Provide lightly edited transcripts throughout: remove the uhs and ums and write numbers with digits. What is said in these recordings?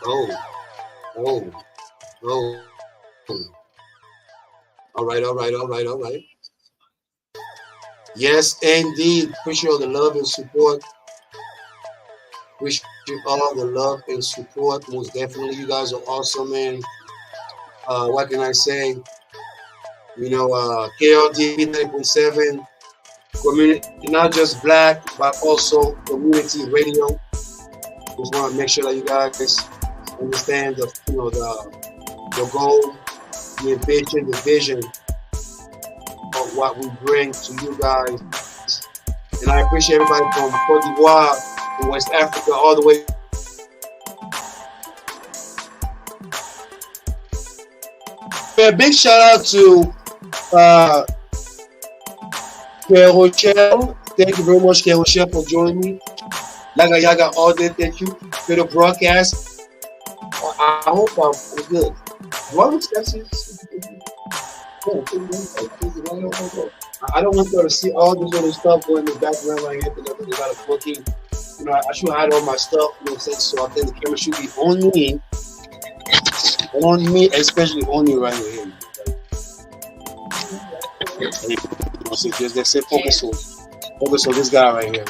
Oh, oh, oh. All right. Yes, indeed. Appreciate all the love and support. Appreciate all the love and support. Most definitely, you guys are awesome, man. What can I say? KLDB 9.7 community, not just black, but also community radio. Just want to make sure that you guys understand the goal, the ambition, the vision of what we bring to you guys. And I appreciate everybody from Cote d'Ivoire, from West Africa, all the way. A big shout out to Rochelle. Thank you very much, Rochelle, for joining me. Yaggah all day. Thank you for the broadcast. I hope I'm good. What was that? I don't want you to see all this other stuff going in the background right here because I think about it working. I should hide all my stuff, so I think the camera should be on me, especially on you right here. So just say focus on this guy right here.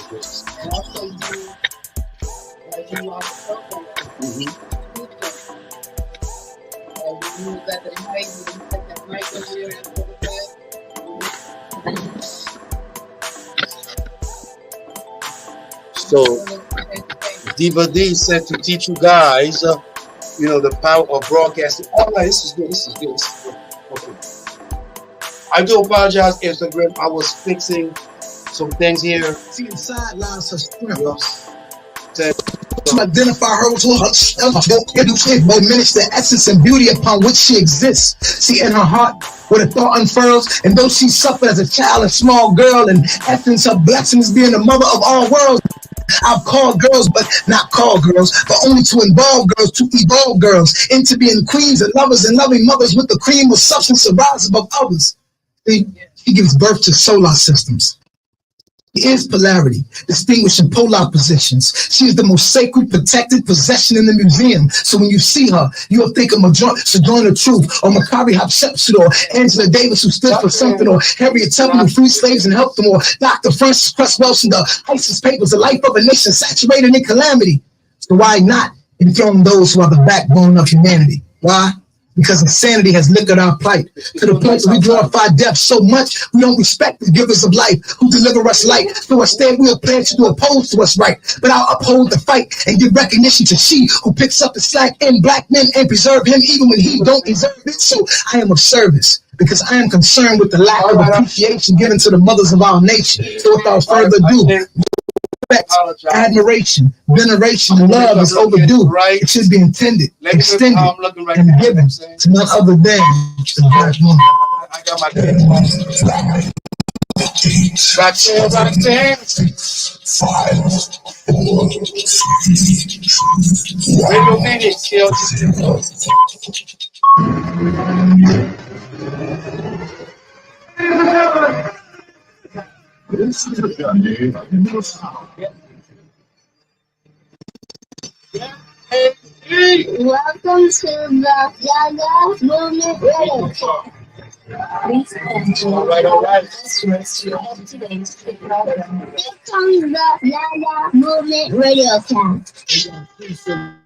So Diva D said to teach you guys, the power of broadcasting. Oh, this is good. Okay. I do apologize, Instagram. I was fixing some things here. See the sidelines of strength. To identify her with diminish the essence and beauty upon which she exists. See, in her heart, where the thought unfurls, and though she suffered as a child, a small girl, and essence her blessings being the mother of all worlds. I've called girls, but not called girls, but only to involve girls, to evolve girls into being queens and lovers and loving mothers with the cream of substance to rise above others. See, she gives birth to solar systems. She is polarity, distinguishing polar positions. She is the most sacred, protected possession in the museum. So when you see her, you'll think of Sojourner Truth, or Macari Hatshepsut, or Angela Davis, who stood for something, or Harriet Tubman, who freed slaves and helped them, or Dr. Francis Cress Welsing, the ISIS Papers, the life of a nation saturated in calamity. So why not enthrone those who are the backbone of humanity? Why? Because insanity has liquored our plight to the point that we glorify death so much we don't respect the givers of life who deliver us light. So instead we'll pledge to oppose to us right, but I'll uphold the fight and give recognition to she who picks up the slack in black men and preserve him even when he don't deserve it. So I am of service because I am concerned with the lack of appreciation given to the mothers of our nation. So without further ado, respect, admiration, veneration, and love is overdue. It should be intended, extended, and given to none other than the black woman. I got my Welcome to the Yaggah Movement Radio. Please enter all right. today's program. Here comes the Yaggah Movement Radiocast. Peace and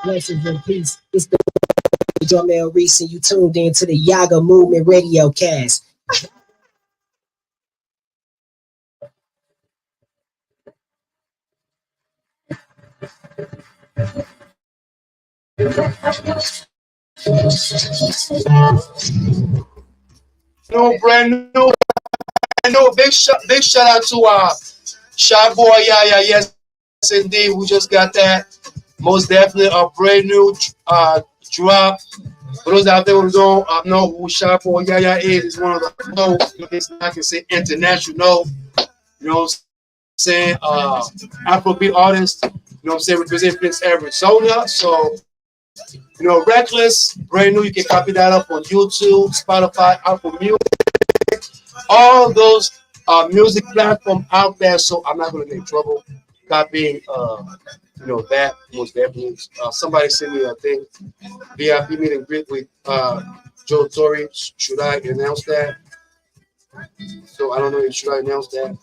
blessings and peace. It's the Jamel Reese, and you tuned in to the Yaggah Movement Radiocast. Brand new. Big shout out to Shy Boy Yaggah. Yes, indeed. We just got that. Most definitely a brand new drop. For those out there who don't know who Shy Boy Yaggah is, he's one of the I can say international, saying Afrobeat artist, representing Prince Arizona. So, Reckless, brand new. You can copy that up on YouTube, Spotify, Apple Music, all those music platforms out there. So I'm not going to get in trouble copying that most definitely. Somebody sent me a thing, VIP meet and greet with Joe Torre. Should I announce that? So I don't know if should I announce that.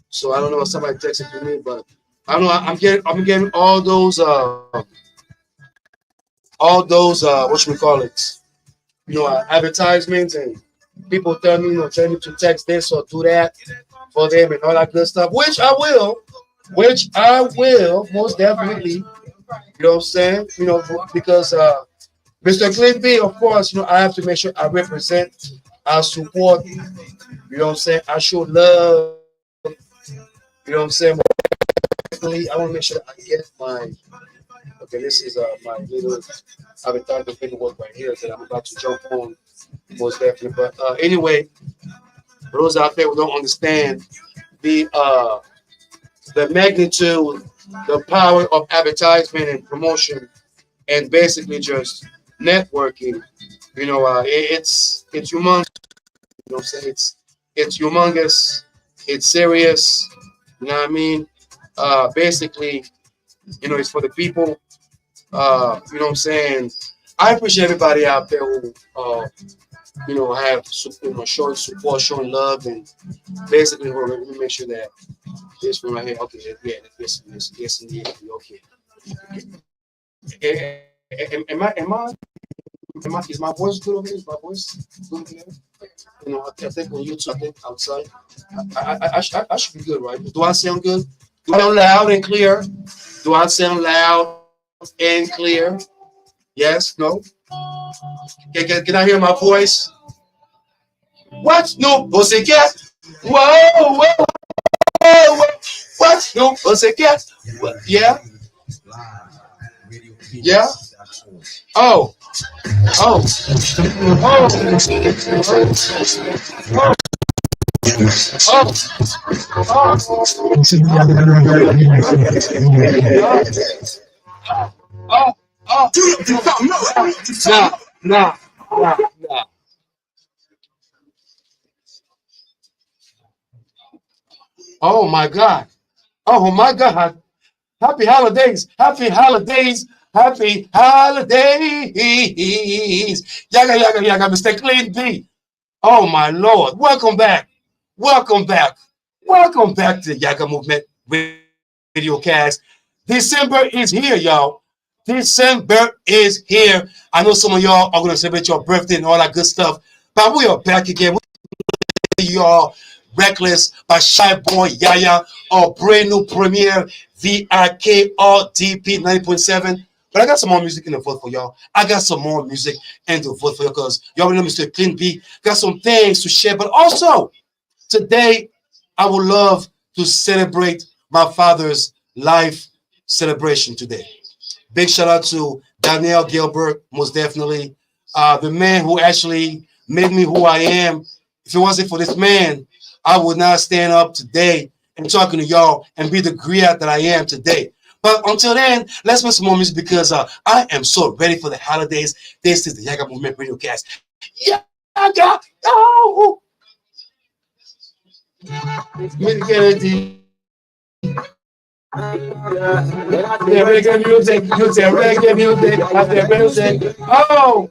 So I don't know if somebody texted to me, but I don't know. I'm getting all those what should we call it? Advertisements and people tell me to text this or do that for them and all that good stuff, which I will most definitely. You know what I'm saying? Because Mr. Clint B, of course, I have to make sure I represent, I support, what I'm saying? I show love, what I'm saying? Definitely, I want to make sure I get my, okay, this is my little avatar, the paperwork right here that I'm about to jump on, most definitely. But anyway, for those out there who don't understand the uh, the magnitude, the power of advertisement and promotion, and basically just networking. It's humongous. You know what I'm saying? It's humongous. It's serious. You know what I mean? Basically, it's for the people. You know what I'm saying? I appreciate everybody out there who, have showing support, showing love, and basically, hold on, let me make sure that this one right here. Okay, yeah, yes, indeed. Okay. Is my voice good over here? Is my voice good over here? I think on YouTube, I think outside, I should be good, right? Do I sound good? Do I sound loud and clear? Do I sound loud and clear? Yes? No? Can I hear my voice? What? No, pussycat. Whoa, whoa, whoa. What? No, pussycat. Yeah? Yeah? Oh. Oh. Oh. Oh. Oh. Oh. Nah. Oh my God. Oh my God. Happy holidays. Happy holidays. Happy holidays. Yaga, Mr. Clean B. Oh my Lord. Welcome back. Welcome back. Welcome back to Yaga Movement Radiocast. December is here, y'all. December is here. I know some of y'all are going to celebrate your birthday and all that good stuff, but we are back again. Y'all Reckless by Shy Boy Yaya, our brand new premiere VIKRDP 90.7. But I got some more music in the vote for y'all. I got some more music in the vote for y'all because y'all know Mr. Clean B got some things to share. But also, today, I would love to celebrate my father's life celebration today. Big shout out to Daniel Gilbert, most definitely. The man who actually made me who I am. If it wasn't for this man, I would not stand up today and talking to y'all and be the griot that I am today. But until then, let's make some more music because I am so ready for the holidays. This is the Yaga Movement Radio Cast. Yaga! Oh! Reggae music, you say reggae music, after music. Oh,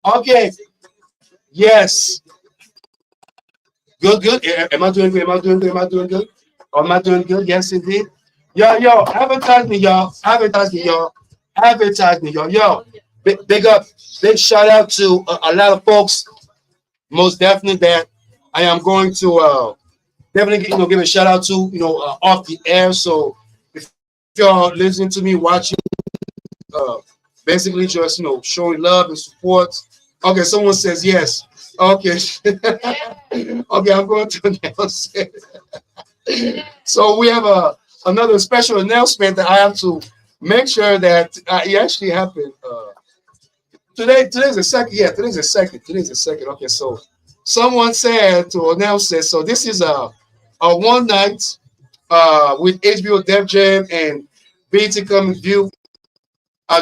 okay. Yes. Good. Am I doing good? Am I doing good? Am I doing good? Am I doing good? Yes, indeed. Yo, advertise me, y'all. Advertise me, y'all. Advertise me, y'all. Yo, big up, big shout out to a lot of folks. Most definitely that I am going to definitely give a shout out to off the air. So if y'all listening to me, watching, uh, basically just showing love and support. Okay, someone says yes. Okay, okay, I'm going to announce it. So we have another special announcement that I have to make sure that it actually happened. Today's the second. Yeah, today's the second. Today's the second. Okay, so someone said to announce it. So this is a one night with HBO Def Jam and BT Come View.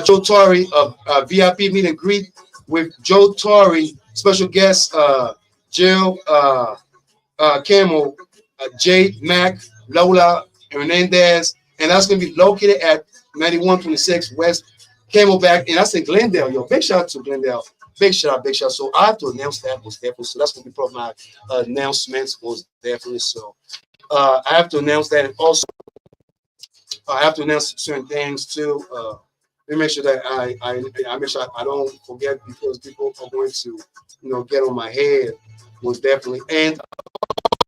Joe Torre of VIP meet and greet with Joe Torre, special guest Jill Camel, Jay Mack, Lola Hernandez, and that's gonna be located at 9126 West Camelback, and that's in Glendale. Yo, big shout out to Glendale. Big shout out, big shout out. So I have to announce that most definitely. So that's gonna be part of my announcements most definitely. So I have to announce that, and also I have to announce certain things too. Let me make sure that I make sure I don't forget because people are going to get on my head most definitely. And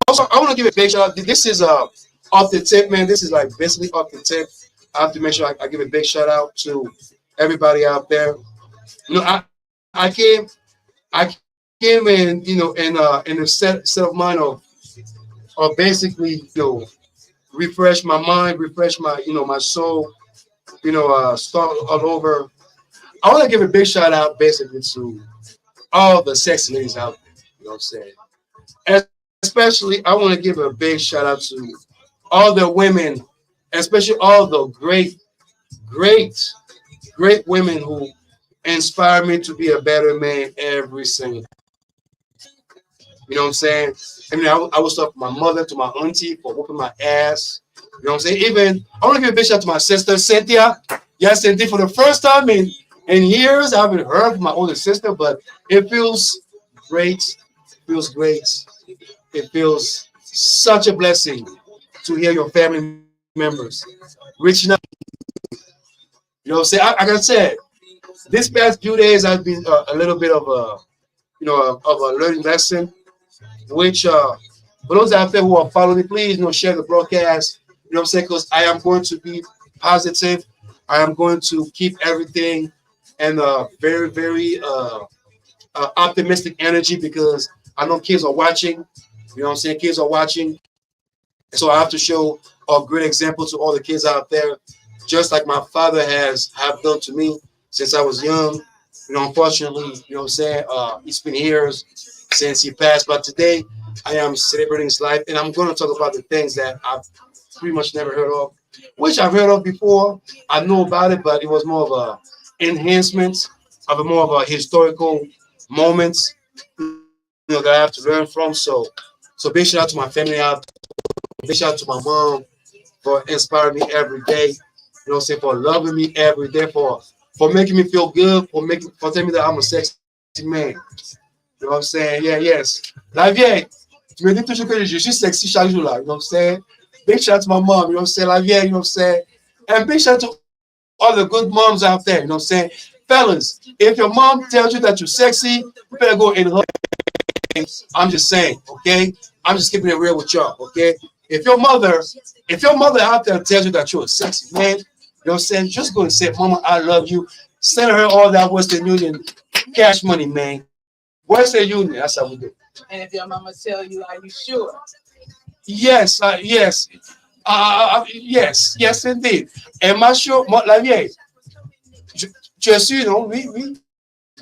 also I want to give a big shout out. This is off the tip, man. This is like basically off the tip. I have to make sure I give a big shout out to everybody out there. I came I came in in a set of mind of basically refresh my mind, refresh my my soul, start all over. I want to give a big shout out basically to all the sexy ladies out there. You know what I'm saying? Especially, I want to give a big shout out to all the women, especially all the great, great women who inspire me to be a better man every single. You know what I'm saying? I mean, I was talking to my mother, to my auntie for whooping my ass. You know what I'm saying? Even I want to give a big shout out to my sister Cynthia. Yes, Cynthia, for the first time in years, I haven't heard from my older sister, but it feels great. It feels great. It feels such a blessing to hear your family members reaching out. You know what I'm saying? Like I said, this past few days has been a little bit of a of a learning lesson, which for those out there who are following me, please share the broadcast. You know what I'm saying? Because I am going to be positive. I am going to keep everything and very very optimistic energy because I know kids are watching. You know what I'm saying? Kids are watching. So I have to show a great example to all the kids out there, just like my father have done to me since I was young. Unfortunately, what I'm saying? It's been years since he passed, but today I am celebrating his life, and I'm going to talk about the things that I've pretty much never heard of, which I've heard of before. I know about it, but it was more of a enhancement of a more of a historical moments, that I have to learn from. So big shout out to my family out. Big shout out to my mom for inspiring me every day. Saying, for loving me every day, for making me feel good, for telling me that I'm a sexy man. You know what I'm saying? Yeah, yes. La vieille, tu me dis toujours que je suis sexy chaque jour là. You know what I'm saying? Big shout out to my mom, you know what I'm saying? La vieille, you know what I'm saying? And big shout out to all the good moms out there, you know what I'm saying? Fellas, if your mom tells you that you're sexy, you better go in her. I'm just saying, okay? I'm just keeping it real with y'all, okay? If your mother out there tells you that you're a sexy man, you know what I'm saying? Just go and say, Mama, I love you. Send her all that Western Union cash money, man. Western Union, that's how we do. And if your mama tell you, are you sure? Yes, yes, indeed. And ma sure, la vieille, tu es sûr, non? Oui, oui,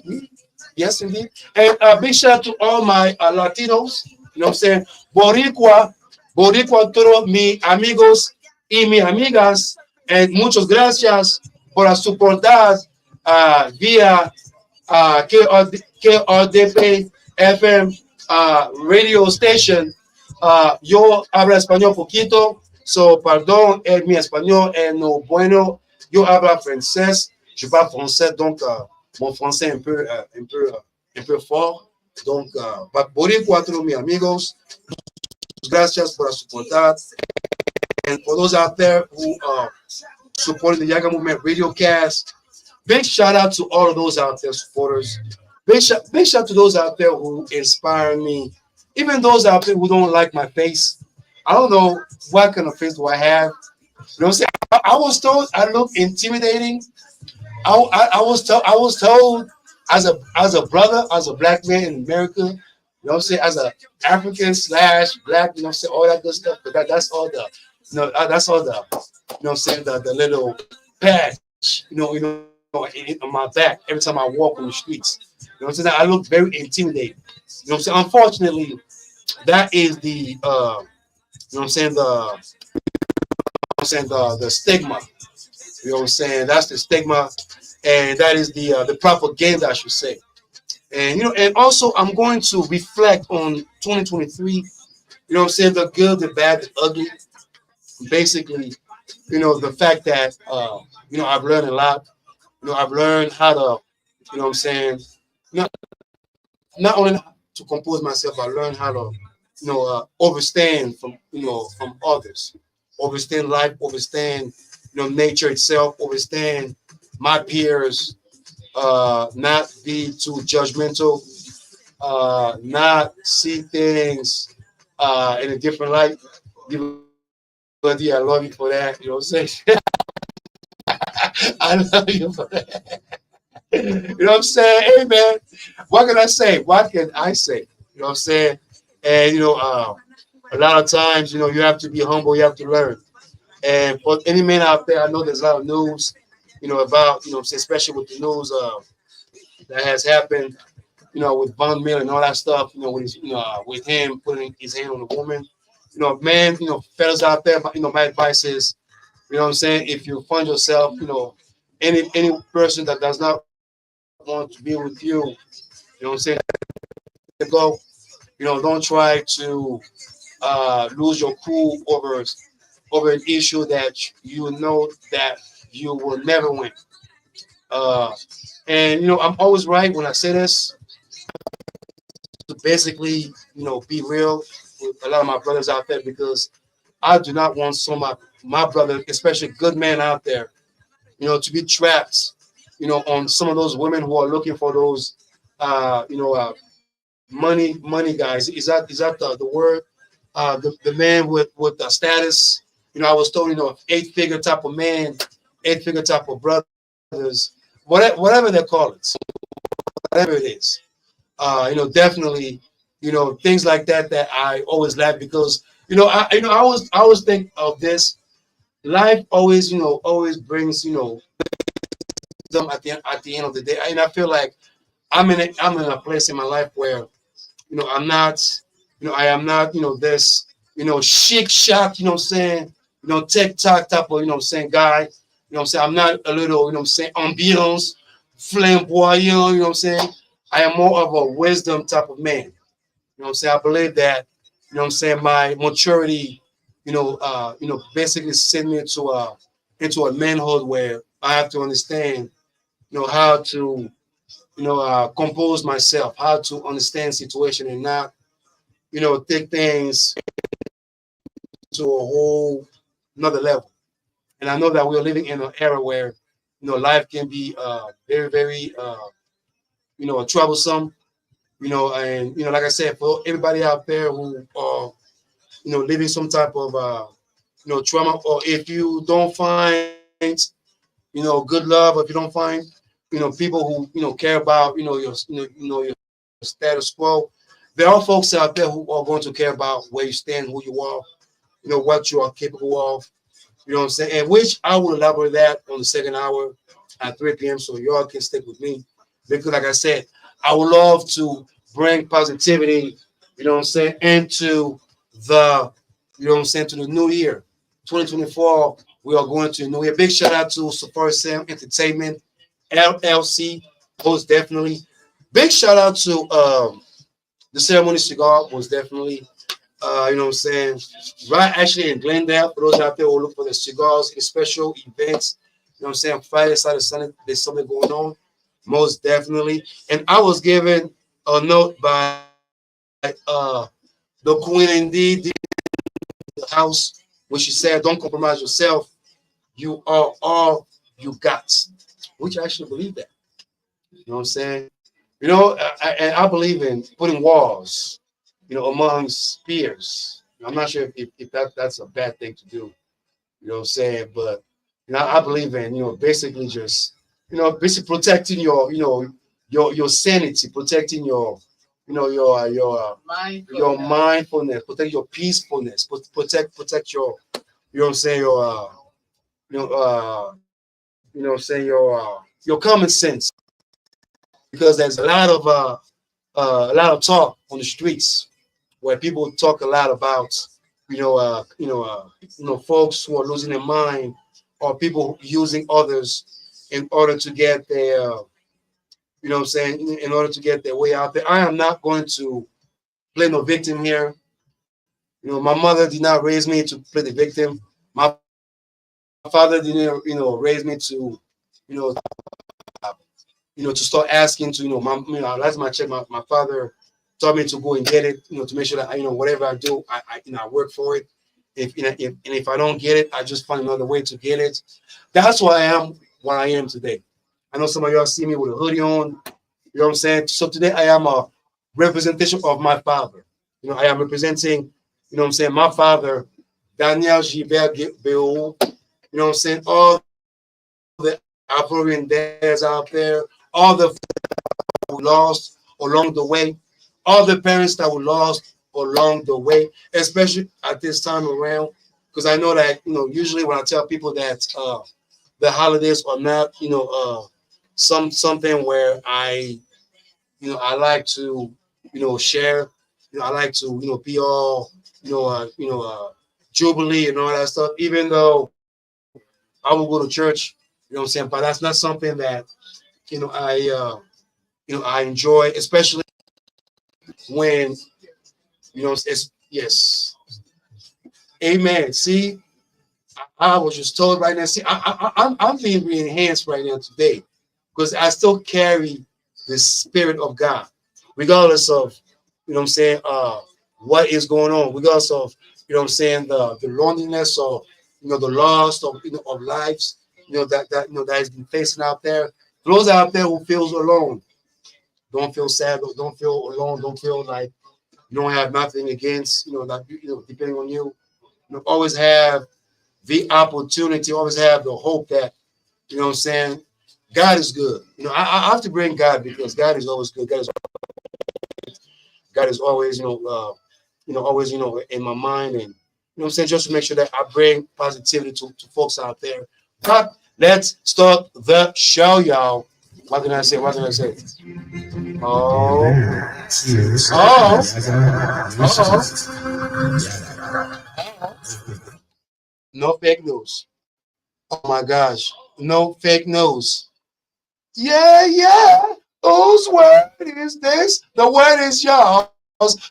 oui. Yes, indeed. And big shout out to all my Latinos, you know what I'm saying? Boricua, todos mis amigos y mis amigas, and muchas gracias por soportar via KRDP FM radio station. Yo hablo español poquito, so pardon, mi español es no bueno. Yo hablo francés, je parle français, donc mon français est un peu fort. Donc, Boricua, todos mis amigos, gracias por soportar. And for those out there who supporting the Yaggah Movement Radiocast, big shout out to all of those out there supporters. Big shout to those out there who inspire me. Even those out there who don't like my face. I don't know what kind of face do I have. You know what I'm saying? I was told I look intimidating. I was told as a brother, as a black man in America, you know what I'm saying, as a African / black, you know what I'm saying, all that good stuff. But that's all the that's all the you know what I'm saying, the little patch, on my back every time I walk on the streets. You know what I'm saying? I look very intimidating. You know what I'm saying? Unfortunately, that is the you know what I'm saying, the stigma. You know what I'm saying? That's the stigma, and that is the propaganda, I should say. And and also I'm going to reflect on 2023. You know what I'm saying? The good, the bad, the ugly. Basically, the fact that I've learned a lot. I've learned how to, what I'm saying, not not only to compose myself, I learned how to, overstand from others, overstand life, overstand, nature itself, overstand my peers, not be too judgmental, not see things in a different light. Buddy, I love you for that. You know what I'm saying? I love you for that. You know what I'm saying? Hey man, what can I say? What can I say? You know what I'm saying? And a lot of times, you have to be humble. You have to learn. And for any man out there, I know there's a lot of news, about what I'm saying, especially with the news that has happened, with Von Miller and all that stuff, with him putting his hand on a woman. Man, fellas out there, my advice is, what I'm saying, if you find yourself, any person that does not want to be with you, what I'm saying, go. Don't try to lose your cool over an issue that you know that you will never win. Uh, and I'm always right when I say this. To basically, be real with a lot of my brothers out there because I do not want some of my brothers, especially good men out there, to be trapped, on some of those women who are looking for those, money guys. Is that the word? The man with the status. I was told, 8-figure type of man, 8-figure type of brothers, whatever they call it, whatever it is. Definitely, things like that I always laugh because I always think of this. Life always always brings them at the end of the day, and I feel like I'm in a place in my life where I'm not, I am not, this, chic shock, what I'm saying, TikTok type of, what I'm saying, guy, what I'm saying. I'm not a little, what I'm saying, ambiance, flamboyant, what I'm saying. I am more of a wisdom type of man. What I'm saying. I believe that, what I'm saying, my maturity, basically sent me into a manhood where I have to understand, how to, compose myself, how to understand situation and not, take things to a whole another level. And I know that we're living in an era where, life can be very, very, troublesome. And like I said, for everybody out there who are, living some type of, trauma, or if you don't find, good love, or if you don't find, people who, care about, your status quo. There are folks out there who are going to care about where you stand, who you are, what you are capable of. You know what I'm saying? And which I will elaborate that on the second hour at 3 p.m. So y'all can stick with me. Because like I said, I would love to bring positivity, what I'm saying, into the, what I'm saying, to the new year. 2024, we are going to the new year. Big shout out to Safari Sam Entertainment, LLC, most definitely. Big shout out to the Ceremony Cigar, most definitely. What I'm saying? Right actually in Glendale, for those out there who look for the cigars in special events, what I'm saying? Friday, Saturday, Sunday, there's something going on. Most definitely. And I was given a note by the Queen indeed, the house, where she said, don't compromise yourself. You are all you got. Which I actually believe that. You know what I'm saying? And I believe in putting walls, amongst peers. I'm not sure if that's a bad thing to do. You know what I'm saying? But I believe in, basically just, basically protecting your sanity, protecting your, your mindfulness, protect your peacefulness, protect your, what I'm saying, your, what I'm saying, your common sense, because there's a lot of talk on the streets where people talk a lot about, folks who are losing their mind, or people using others in order to get their, what I'm saying, in order to get their way out there. I am not going to play no victim here. My mother did not raise me to play the victim. My father father didn't, raise me to, you know, to start asking to, last time I checked, my father taught me to go and get it, to make sure that, whatever I do, I work for it. If I don't get it, I just find another way to get it. That's why I am what I am today. I know some of y'all see me with a hoodie on. You know what I'm saying? So today I am a representation of my father. I am representing, what I'm saying, my father, Daniel Gilbert Beau. You know what I'm saying? All the Afro dads out there, all the we lost along the way, all the parents that were lost along the way, especially at this time around. Because I know that, usually when I tell people that the holidays are not, something where I like to, share. I like to, be all, jubilee and all that stuff. Even though I will go to church, what I'm saying, but that's not something that, I, I enjoy, especially when, it's yes, amen. See, I was just told right now. See, I'm being re-enhanced right now today because I still carry the spirit of God, regardless of, what I'm saying, what is going on, regardless of, what I'm saying, the loneliness or, the loss of, of lives, that has been facing out there. Those out there who feels alone, don't feel sad, don't feel alone, don't feel like you don't have nothing against, that, depending on you, always have the opportunity, always have the hope that, what I'm saying, God is good. I have to bring God because God is always good. God is always, always, in my mind. And, what I'm saying, just to make sure that I bring positivity to folks out there. But let's start the show, y'all. What can I say? What can I say? Oh, no fake news. Oh my gosh, no fake news. Yeah, yeah. Whose word is this? The word is yours.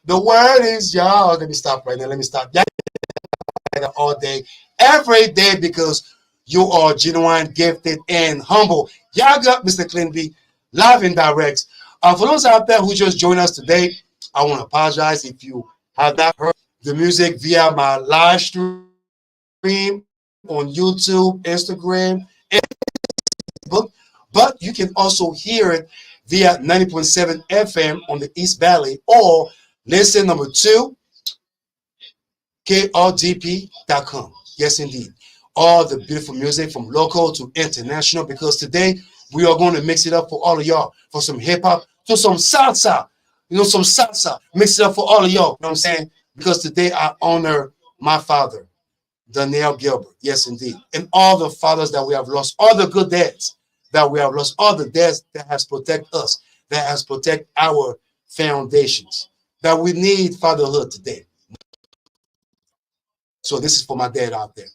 The word is yours. Let me stop right now. Let me stop. Yeah, all day, every day, because you are genuine, gifted, and humble. Yaggah, Mr. Clinby, live and direct. For those out there who just joined us today, I want to apologize if you have not heard the music via my live stream on YouTube, Instagram, Facebook, but you can also hear it via 90.7 FM on the East Valley or listen number two, KRDP.com. Yes, indeed. All the beautiful music from local to international, because today we are going to mix it up for all of y'all, for some hip hop to some salsa. Some salsa. Mix it up for all of y'all. You know what I'm saying? Because today I honor my father, Daniel Gilbert. Yes, indeed. And all the fathers that we have lost, all the good dads that we have lost, all the dads that has protected us, that has protected our foundations, that we need fatherhood today. So this is for my dad out there.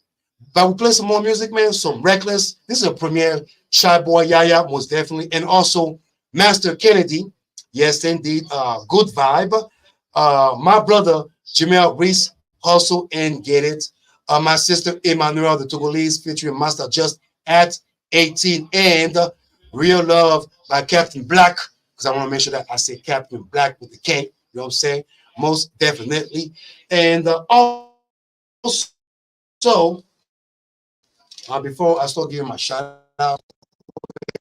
But we play some more music, man. Some Reckless. This is a premiere. Shy Boy Yaya, most definitely. And also Master Kennedy. Yes, indeed. Good vibe. My brother, Jamel Reese, Hustle and Get It. My sister, Emmanuel, the Togolese, featuring Master Just at 18. And Real Love by Captain Black. Because I want to make sure that I say Captain Black with the K. You know what I'm saying? Most definitely. And before I start giving my shout out,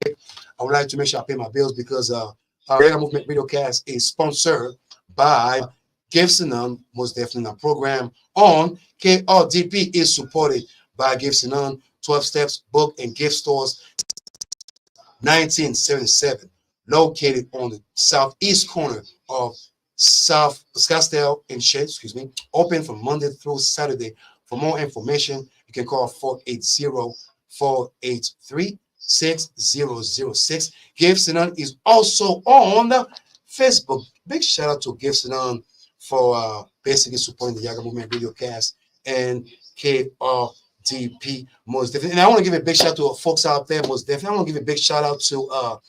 I would like to make sure I pay my bills because our Yaggah Movement Radiocast is sponsored by Gifts and None, most definitely. Our program on KRDP is supported by Gifts and None, 12 Steps Book and Gift Stores, 1977, located on the southeast corner of South Scottsdale and Shade, open from Monday through Saturday. For more information, you can call 480-483-6006. Gifts and None is also on Facebook. Big shout out to Gifts and None for basically supporting the Yaggah Movement Radiocast and KRDP, most definitely. And I want to give a big shout out to folks out there, most definitely. I want to give a big shout out to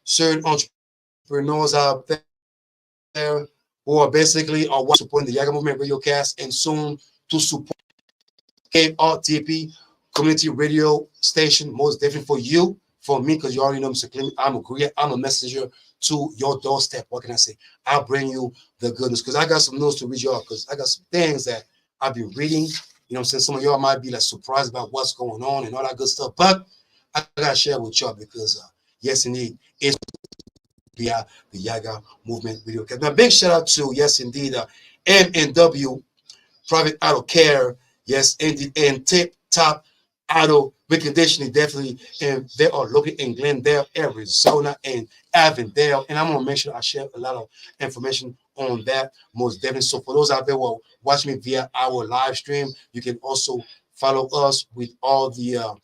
certain entrepreneurs out there who are basically supporting the Yaggah Movement Radiocast and soon to support KRTP. community radio station, most definitely for you, for me, because you already know Mr. Clement. I'm a messenger to your doorstep. What can I say? I'll bring you the good news because I got some news to read you all because I got some things that I've been reading. You know what I'm saying? Some of y'all might be like surprised about what's going on and all that good stuff, but I gotta share with y'all because yes, indeed, it's via the Yaga movement video. Now, big shout out to yes, indeed, M&W Private Auto Care, yes, and Tip Top Auto Reconditioning, definitely, and they are located in Glendale, Arizona, and Avondale. And I'm gonna make sure I share a lot of information on that, most definitely. So for those out there who are watching me via our live stream, you can also follow us with all the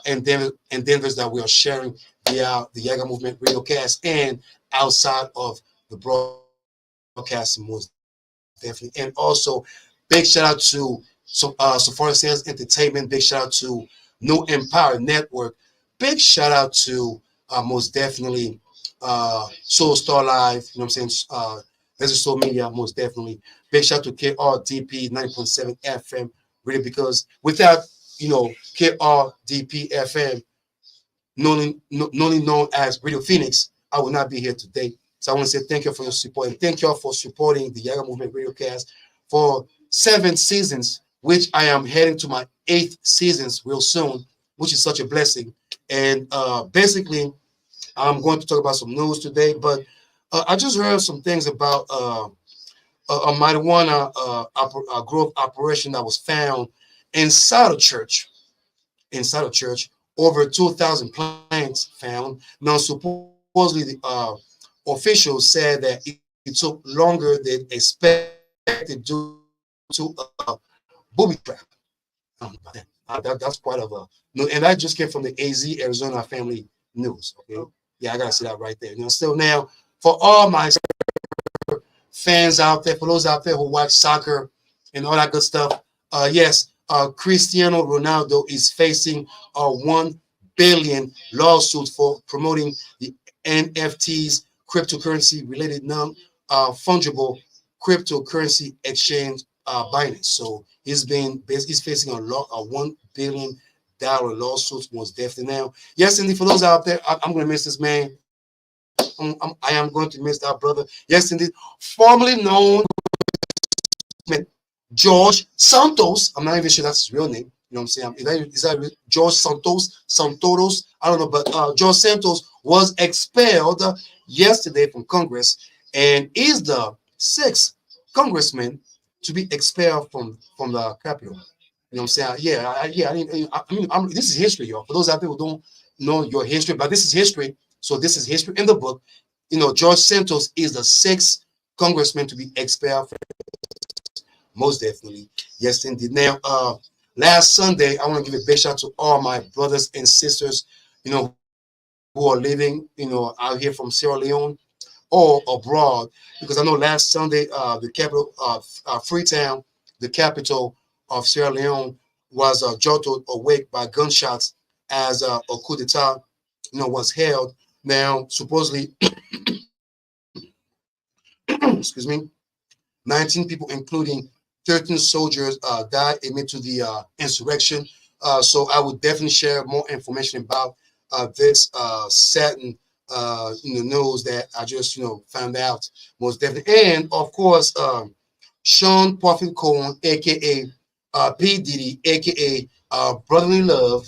endeavors that we are sharing via the Yaga Movement Radiocast and outside of the broadcast, most definitely. And also, big shout out to Safari Sales Entertainment. Big shout out to New Empire Network. Big shout out to most definitely Soul Star Live. You know what I'm saying? There's a Soul Media, most definitely. Big shout out to KRDP 9.7 FM. Really, because without KRDP FM, normally known as Radio Phoenix, I would not be here today. So I want to say thank you for your support and thank you all for supporting the Yaga Movement Radiocast for 7 seasons, which I am heading to my 8th seasons real soon, which is such a blessing. And basically, I'm going to talk about some news today, but I just heard some things about a marijuana growth operation that was found inside a church over 2,000 plants found. Now, supposedly, the officials said that it took longer than expected due to booby trap. That's quite of a no, and that just came from the AZ Arizona Family News. Okay, yeah, I gotta see that right there. So now for all my fans out there, for those out there who watch soccer and all that good stuff, yes, Cristiano Ronaldo is facing a 1 billion lawsuit for promoting the NFTs, cryptocurrency related non fungible cryptocurrency exchange Binance. So he's facing a $1 billion lawsuit most definitely now. Yes, indeed, for those out there, I'm gonna miss this man. I am going to miss that brother. Yes, indeed, formerly known George Santos. I'm not even sure that's his real name. You know what I'm saying? Is that George Santos? I don't know, but George Santos was expelled yesterday from Congress and is the 6th congressman to be expelled from the Capitol. You know what I'm saying? Yeah, this is history, y'all. For those out there who don't know your history, but this is history. So this is history in the book. George Santos is the 6th congressman to be expelled. Most definitely. Yes, indeed. Now, last Sunday, I want to give a big shout out to all my brothers and sisters, who are living, out here from Sierra Leone or abroad. Because I know last Sunday, the capital of Freetown, the capital of Sierra Leone, was jolted awake by gunshots as a coup d'etat, was held. Now, supposedly, excuse me, 19 people, including 13 soldiers, died amid to the insurrection. So I would definitely share more information about this satin, news that I just, found out most definitely. And of course, Sean Puffin Cohen, aka P Diddy, aka Brotherly Love,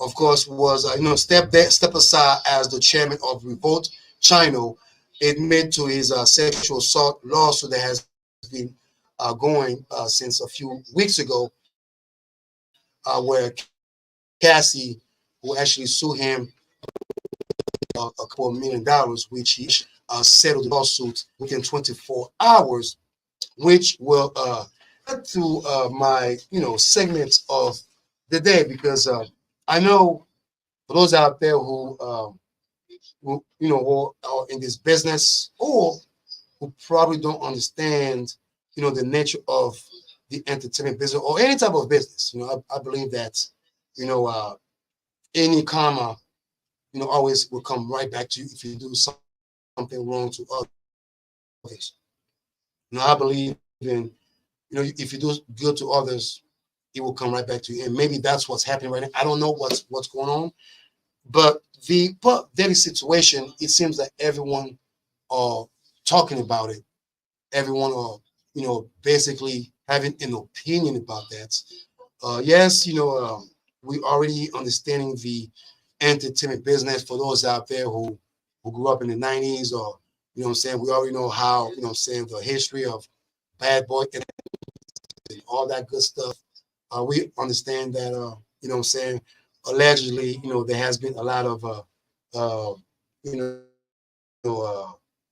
of course, was step aside as the chairman of Revolt Chino, admit to his sexual assault lawsuit that has been going since a few weeks ago, where Cassie, who actually sued him a couple of $1 million, which he settled the lawsuit within 24 hours, which will get to my segments of the day because I know for those out there who are in this business or who probably don't understand the nature of the entertainment business or any type of business. I believe that you know uh, any karma always will come right back to you if you do something wrong to others. I believe in if you do good to others, it will come right back to you. And maybe that's what's happening right now. I don't know what's going on, but the Puff Daddy situation, it seems like everyone are talking about it. Everyone are, basically having an opinion about that. Yes, we already understanding the entertainment business for those out there who grew up in the 90s, or what I'm saying, we already know how, what I'm saying, the history of Bad Boy and all that good stuff. We understand that, what I'm saying, allegedly, there has been a lot of, you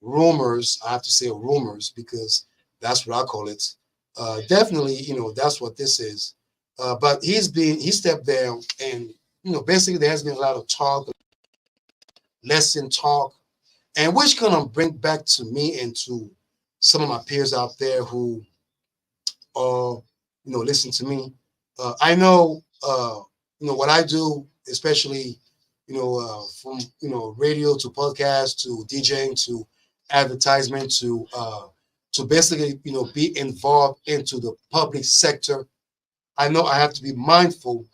rumors. I have to say rumors because that's what I call it. Definitely, that's what this is. But he stepped down, and basically there has been a lot of talk, lesson talk, and which kind of bring back to me and to some of my peers out there who listen to me. I know, what I do, especially, from, radio to podcast to DJing to advertisement to basically, be involved into the public sector. I know I have to be mindful,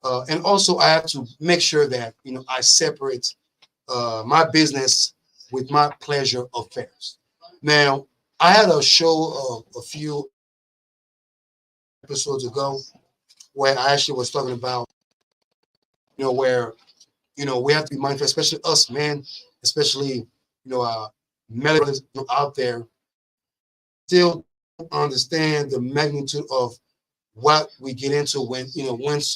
and also I have to make sure that, I separate my business with my pleasure affairs. Now, I had a show a few episodes ago where I actually was talking about, where, we have to be mindful, especially us, man, especially, male brothers out there still don't understand the magnitude of what we get into when,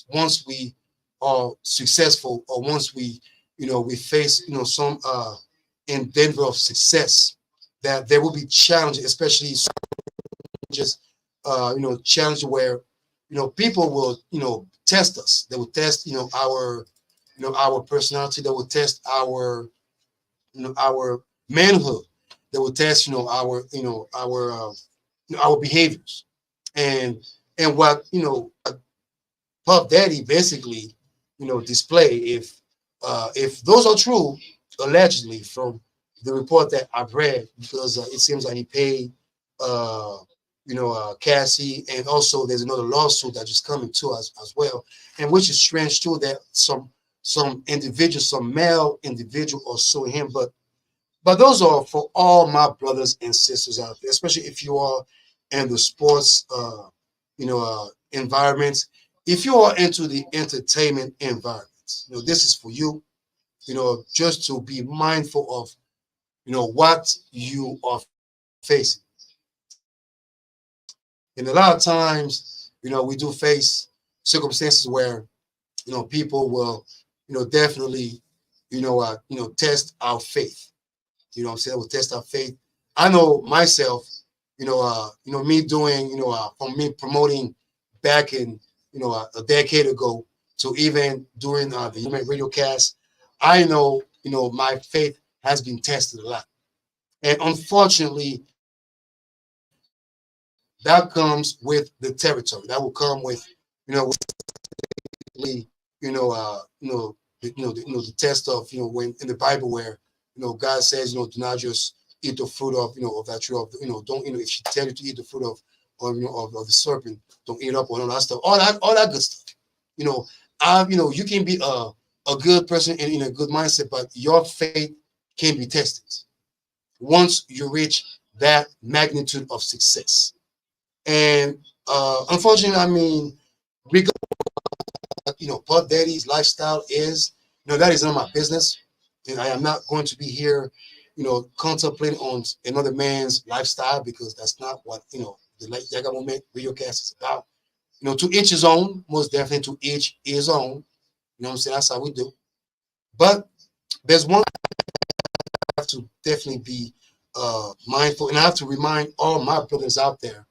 once we are successful, or once we, we face, some endeavor of success, that there will be challenges, especially just challenge where people will test us. They will test our personality. They will test our manhood. They will test our behaviors, and what Puff Daddy basically display, if those are true, allegedly, from the report that I've read, because it seems like he paid Cassie, and also there's another lawsuit that is coming to us as well, and which is strange too, that some individual, some male individual are suing him, but those are for all my brothers and sisters out there, especially if you are in the sports environments, if you are into the entertainment environment, this is for you, just to be mindful of what you are facing. And a lot of times, we do face circumstances where, people will, definitely, test our faith. What I'm saying? Will test our faith. I know myself, me doing, from me promoting back in, a decade ago to even doing the Radiocast, I know, my faith has been tested a lot. And unfortunately, that comes with the territory. That will come with, you know, the test of, when in the Bible where, God says, do not just eat the fruit of that tree of, don't, if she tell you to eat the fruit of the serpent, don't eat up on all that stuff, all that good stuff. You know, you can be a good person and in a good mindset, but your faith can be tested once you reach that magnitude of success. And unfortunately, I mean, regardless Puff Daddy's lifestyle is, that is none of my business. And I am not going to be here, contemplating on another man's lifestyle, because that's not what, the Yaggah Movement Radiocast is about. To each his own, most definitely to each his own. You know what I'm saying? That's how we do. But there's one I have to definitely be mindful, and I have to remind all my brothers out there,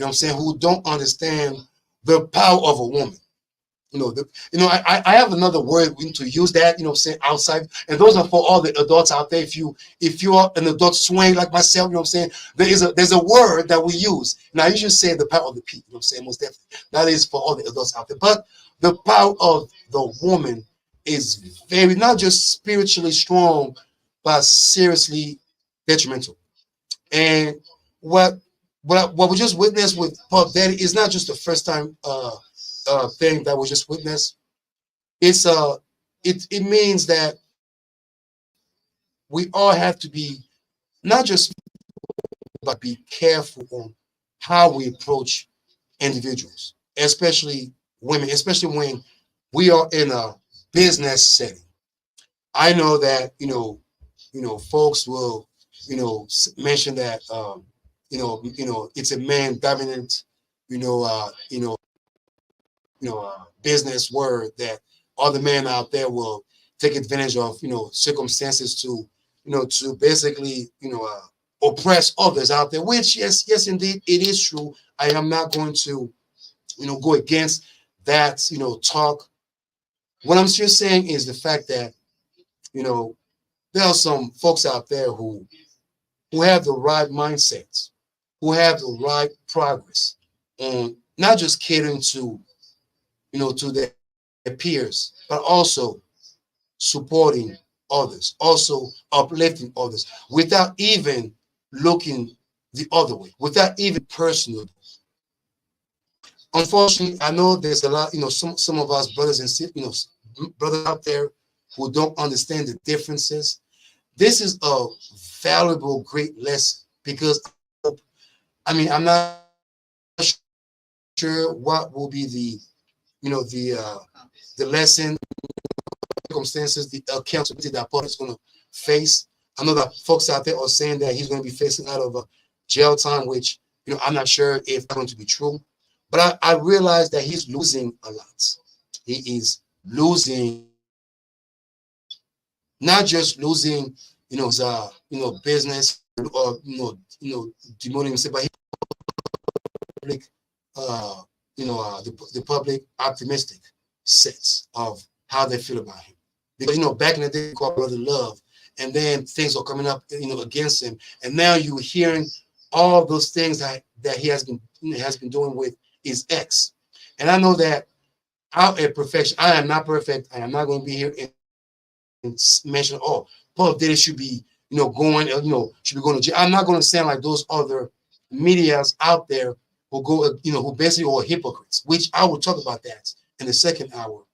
I'm saying, who don't understand the power of a woman. I have another word we need to use that, I'm saying, outside. And those are for all the adults out there. If you are an adult swing like myself, I'm saying, there's a word that we use. And I usually say the power of the people, I'm saying, most definitely. That is for all the adults out there. But the power of the woman is very, not just spiritually strong, but seriously detrimental. And what we just witnessed with Puff Daddy is not just the first time thing that was just witnessed, it's it means that we all have to be not just but be careful on how we approach individuals, especially women, especially when we are in a business setting. I know that folks will mention that it's a man dominant you know business word that other men out there will take advantage of circumstances to to basically oppress others out there. Which yes indeed it is true. I am not going to go against that talk. What I'm just saying is the fact that you know there are some folks out there who have the right mindsets, who have the right progress, and not just catering to to their peers, but also supporting others, also uplifting others without even looking the other way, without even personal. Unfortunately, I know there's a lot, some of us brothers and brothers out there who don't understand the differences. This is a valuable, great lesson because I'm not sure what will be the the lesson, circumstances, the accountability that Paul is going to face. I know that folks out there are saying that he's going to be facing out of a jail time, which I'm not sure if that's going to be true. But I realize that he's losing a lot. He is losing, not just losing, his business or demoting himself, but he public, the public optimistic sense of how they feel about him. Because back in the day, we called brother love, and then things are coming up, against him, and now you're hearing all those things that he has been doing with his ex. And I know that I'm a perfection. I am not perfect. I am not going to be here and mention, oh, Paul Diddy should be, going, should be going to jail. I'm not going to sound like those other medias out there who go, who basically are hypocrites, which I will talk about that in the second hour.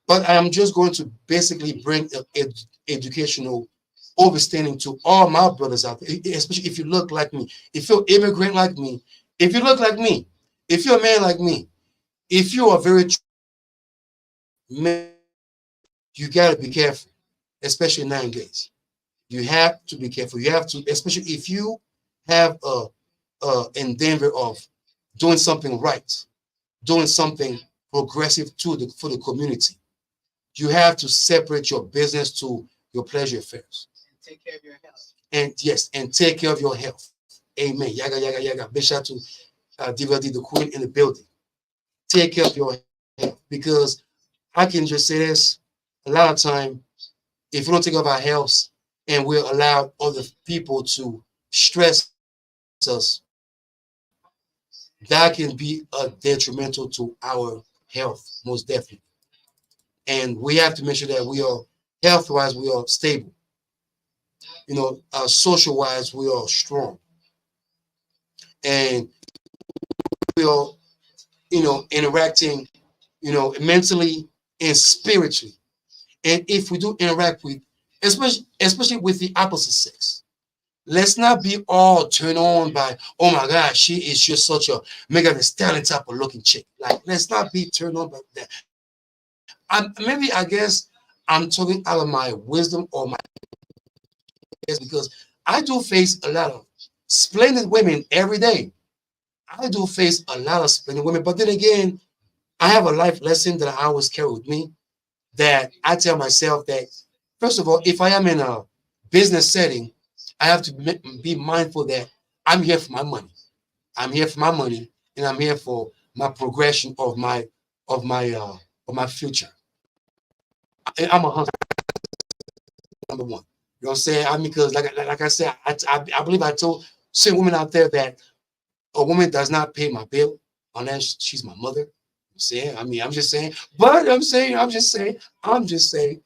But I am just going to basically bring educational understanding to all my brothers out there, especially if you look like me, if you're immigrant like me, if you look like me, if you're a man like me, if you are very man, you got to be careful, especially nowadays. You have to be careful. You have to, especially if you have a endeavor of doing something right, doing something progressive for the community. You have to separate your business to your pleasure affairs. And take care of your health. And yes, and take care of your health. Amen. Yaga, yaga, yaga. Big shout to Diva D, the queen in the building. Take care of your health because I can just say this a lot of time. If we don't take care of our health and we allow other people to stress us, that can be a detrimental to our health, most definitely. And we have to make sure that we are health-wise, we are stable. Social-wise, we are strong, and we are, interacting, mentally and spiritually. And if we do interact with, especially with the opposite sex, let's not be all turned on by, oh my God, she is just such a Megan Thee Stallion type of looking chick. Like, let's not be turned on by that. Maybe I guess I'm talking out of my wisdom or my guess because I do face a lot of splendid women every day. I do face a lot of splendid women, but then again, I have a life lesson that I always carry with me that I tell myself that, first of all, if I am in a business setting, I have to be mindful that I'm here for my money. I'm here for my money, and I'm here for my progression of my of my future. And I'm a hustler, number one. You know what I'm saying? I mean, because like I said, I believe I told certain women out there that a woman does not pay my bill unless she's my mother. I'm saying, I mean, I'm just saying, but I'm just saying,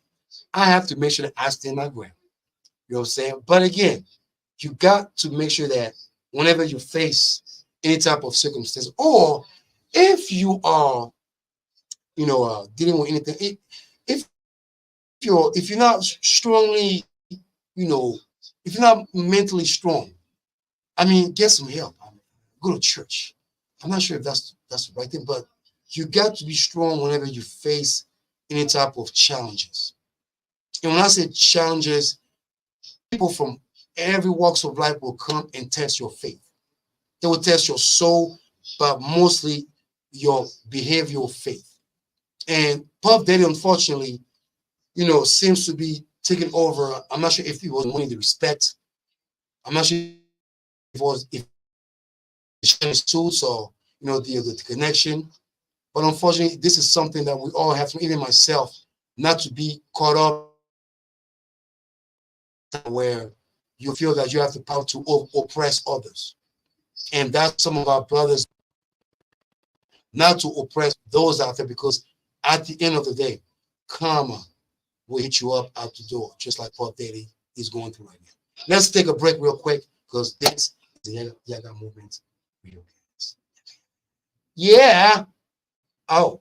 I have to make sure that I stand my ground. You know what I'm saying? But again, you got to make sure that whenever you face any type of circumstance, or if you are dealing with anything. If you're not strongly, if you're not mentally strong, I mean, get some help. Go to church. I'm not sure if that's the right thing, but you got to be strong whenever you face any type of challenges. And when I say challenges, people from every walks of life will come and test your faith. They will test your soul, but mostly your behavioral faith. And Puff Daddy, unfortunately, seems to be taking over. I'm not sure if he was winning the respect. I'm not sure if the suits or the connection. But unfortunately, this is something that we all have to, even myself, not to be caught up where you feel that you have the power to oppress others. And that's some of our brothers, not to oppress those out there, because at the end of the day, karma will hit you up out the door, just like Puff Daddy is going through right now. Let's take a break real quick, because this is the Yaggah Movement Radiocast. Yeah. Oh.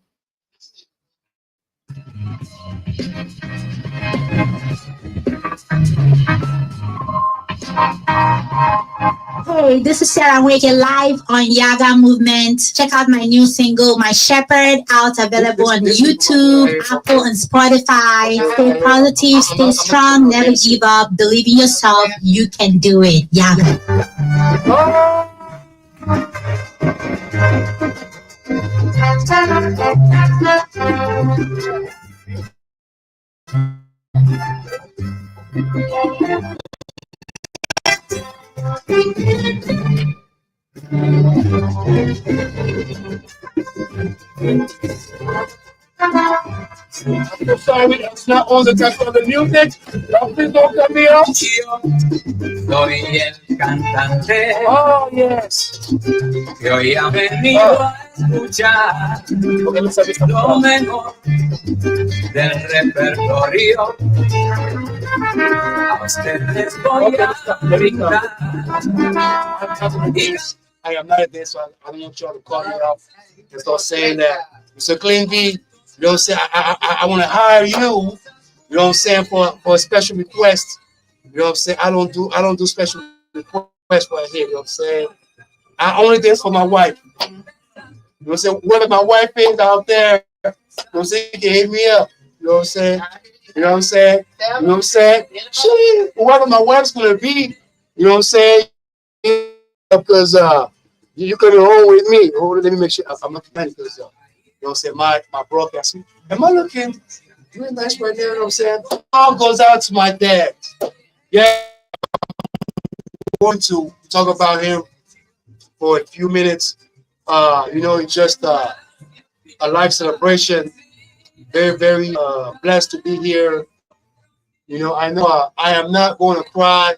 Hey, this is Sarah Wake live on Yaggah Movement. Check out my new single, My Shepherd, out available on YouTube, Apple, and Spotify. Stay positive, stay strong, never give up, believe in yourself. You can do it. Yaggah. I'm sorry, that's not all the time for the music. Please don't cut me off. Soy el cantante Oh, yes. que hoy ha venido a escuchar Okay, let's have this one. lo mejor del repertorio. A ustedes voy Okay, a let's stop. There we go. brindar. I am not a dancer, so I don't want y'all to call me out and start saying that Mr. Clean B, you know what I'm saying? I want to hire you, you know what I'm saying, for a special request. You know what I'm saying? I don't do special requests right here, you know what I'm saying? I only dance for my wife. You know what I'm saying? Whether my wife is out there, you know what I'm saying, you can hit me up. You know what I'm saying? You know what I'm saying? You know what I'm saying? Shit, whoever my wife's gonna be, you know what I'm saying? Because you could home with me. Hold on, let me make sure I'm not panic because you know what I'm saying, my broadcast. Am I looking really nice right there? You know what I'm saying? All goes out to my dad. Yeah, I'm going to talk about him for a few minutes. It's just a life celebration. Very, very blessed to be here. I know I am not going to cry.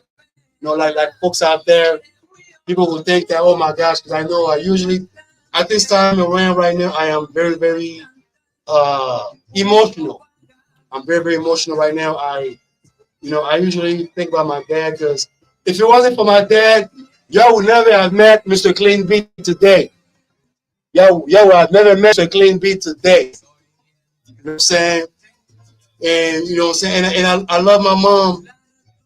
Like folks out there, people will think that, oh my gosh, because I know I usually at this time around right now I am very, very emotional. I'm very, very emotional right now. I usually think about my dad, because if it wasn't for my dad, y'all would never have met Mr. Clean Beat today. Y'all would have never met Mr. Clean Beat today. You know what I'm saying? And you know what I'm saying? And I love my mom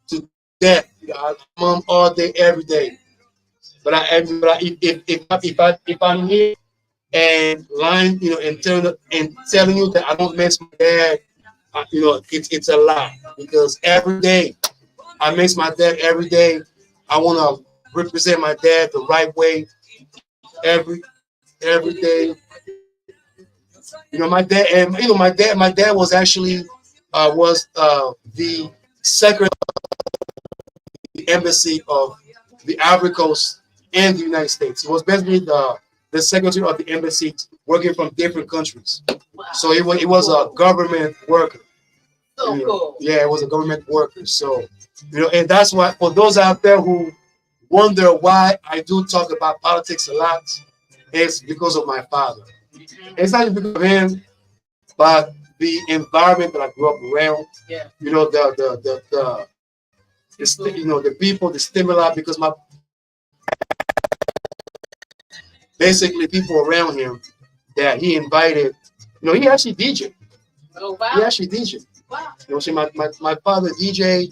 to death. I love my mom all day, every day. But if I'm here and lying, and telling you that I don't miss my dad, it's a lie, because every day I miss my dad. Every day I want to represent my dad the right way. Every day, my dad, and my dad was actually the secretary of the embassy of the Ivory Coast in the United States. He was basically the secretary of the embassy, working from different countries. So he was a government worker. So cool. Yeah, it was a government worker. So, and that's why, for those out there who wonder why I do talk about politics a lot, it's because of my father. It's not because of him, but the environment that I grew up around. Yeah. The people, the stimuli, because basically people around him that he invited You know, he actually DJ. Oh, wow. He actually DJ. Wow. You know, see, my father DJ,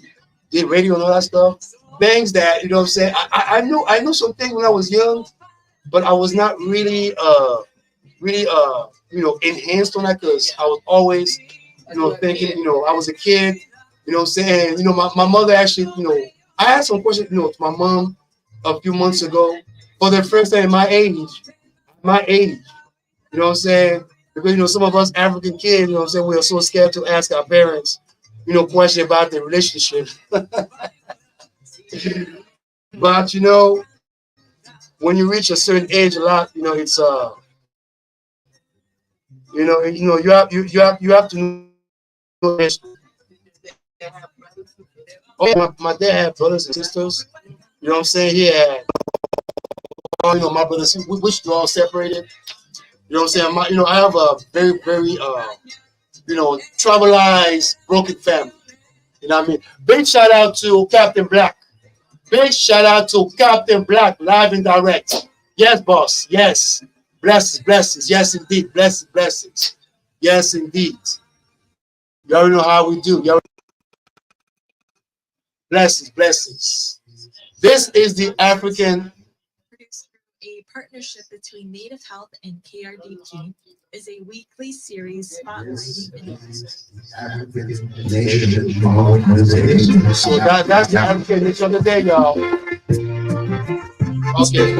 did radio and all that stuff. Things that, you know what I'm saying, I knew some things when I was young, but I was not really you know, enhanced on that because I was always, you know, thinking, you know, I was a kid, you know what I'm saying? You know, my mother actually, you know, I asked some questions, you know, to my mom a few months ago for the first time in my age, you know what I'm saying? Because, you know, some of us African kids, you know what I'm saying, we are so scared to ask our parents, you know, questions about their relationship. But, you know, when you reach a certain age, a lot, you know, it's, you know, you have to know this. Oh, yeah, my dad had brothers and sisters. You know what I'm saying? He had, you know, my brothers, which were all separated. You know what I'm saying? You know, I have a very, you know, traumatized, broken family. You know what I mean? Big shout out to Captain Black. Big shout out to Captain Black, live and direct. Yes, boss. Yes. Blessings, blessings. Yes, indeed. Blessings, blessings. Yes, indeed. You already know how we do. You already blessings, blessings. This is the African. A partnership between Native Health and KRDQ is a weekly series spotlighting So that's the African Nation of the day, y'all. Okay.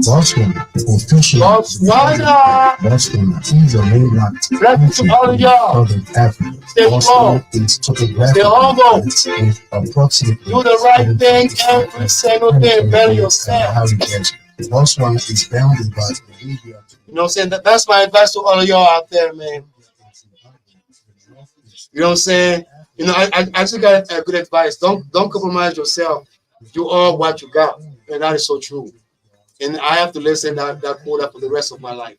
Botswana, officially Botswana is a landlocked country in southern Africa. Botswana is topographically with approximately do the right thing every single day. Better yourself. Botswana is bounded by Namibia. You know what I'm saying? That's my advice to all of y'all out there, man. You know what I'm saying? You know, I actually got a good advice. Don't compromise yourself. You are what you got, and that is so true. And I have to listen to that quote for the rest of my life.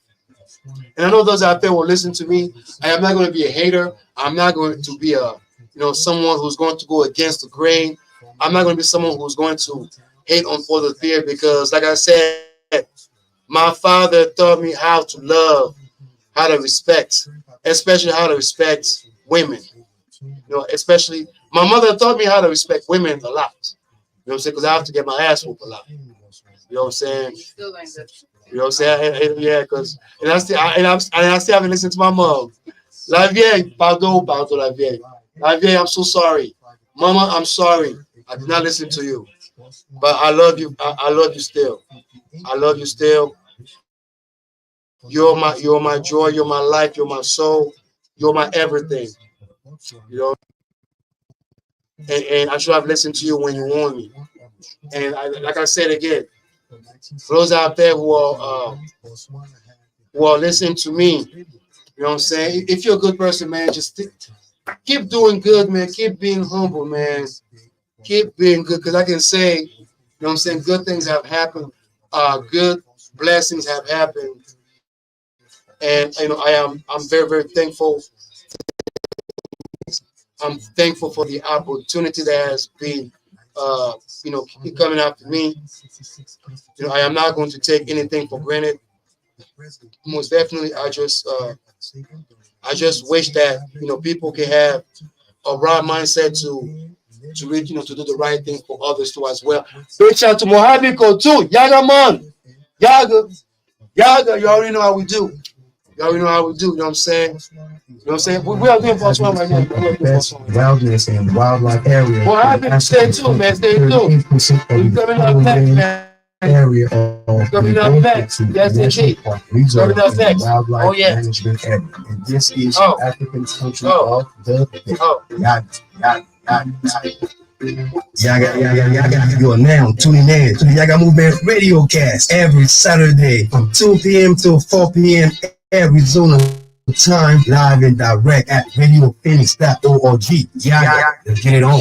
And I know those out there will listen to me. I am not going to be a hater. I'm not going to be someone who's going to go against the grain. I'm not going to be someone who's going to hate on for the fear because, like I said, my father taught me how to love, how to respect, especially how to respect women. You know, especially my mother taught me how to respect women a lot. You know what I'm saying? Because I have to get my ass whooped a lot. You know what I'm saying? You know what I'm saying? Yeah, because and I still haven't listened to my mom. La vieille, pardon, la vieille. La vieille, I'm so sorry. Mama, I'm sorry. I did not listen to you. But I love you. I love you still. I love you still. You're my joy, you're my life, you're my soul, you're my everything. You know, and I should have listened to you when you warned me. And like I said again, for those out there who are listening to me, you know what I'm saying? If you're a good person, man, just keep doing good, man. Keep being humble, man. Keep being good, because I can say, you know what I'm saying, good things have happened. Good blessings have happened. And you know, I'm very thankful. I'm thankful for the opportunity that has been you know, coming after me. You know, I am not going to take anything for granted. Most definitely, I just wish that, you know, people can have a right mindset to reach, you know, to do the right thing for others too as well. Big shout out to Mohabiko too. Yaggah man. Yaggah, you already know how we do. You already know how we do, you know what I'm saying? You know what I'm saying? We are doing Botswana right now. Best wilderness and wildlife area. Well, I have stay tuned, man. Stay tuned. We're coming up next, man. Area of coming up next. Yes, indeed. Reserve coming up next. Wildlife Oh, yeah. Management Area. And this is African country of the Yaggah. Yaggah. You are now tuning in to the Yaggah Movement Radiocast every Saturday from 2 p.m. till 4 p.m. Arizona time, live and direct at radiophoenix.org. Yaggah, let's get it on.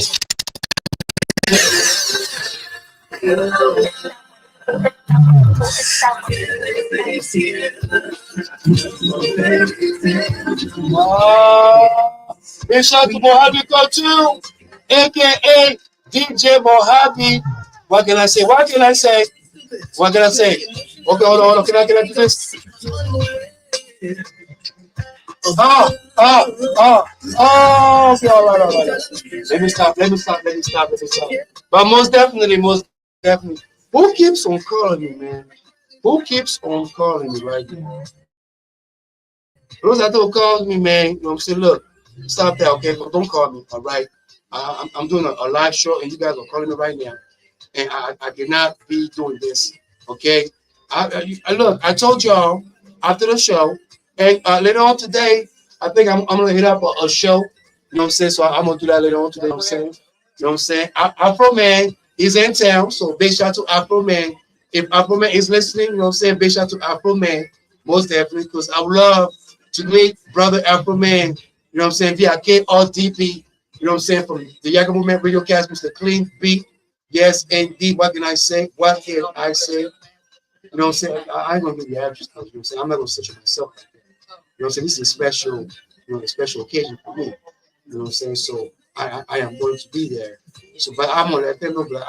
Big shout out to Mojave too, aka DJ Mojave. What can I say? What can I say? What can I say? Okay, hold on. Can I do this? Okay, all right. Let me stop. But most definitely, who keeps on calling me, man? Who keeps on calling me right now? Those that don't call me, man, you know what I'm saying? Look, stop that, okay? Don't call me, all right? I'm doing a live show, and you guys are calling me right now. And I cannot be doing this, okay? Look, I told y'all after the show, and later on today, I think I'm gonna hit up a show. You know what I'm saying? So I'm gonna do that later on today. You know what I'm saying? You know what I'm saying? Afro Man is in town, so big shout to Afro Man. If Afro Man is listening, you know what I'm saying? Big shout to Afro Man, most definitely, because I would love to meet brother Afro Man. You know what I'm saying? Via KRDP. You know what I'm saying? From the Yaggah Movement Radiocast, Mr. Clean Beat. Yes, indeed. What can I say? What can I say? You know what I'm saying? I ain't gonna give you address. You know what I'm saying? I'm not gonna sit you myself like that. You know what I'm saying? This is a special, a special occasion for me. You know what I'm saying? So I am going to be there. So, but I'm gonna let them know. But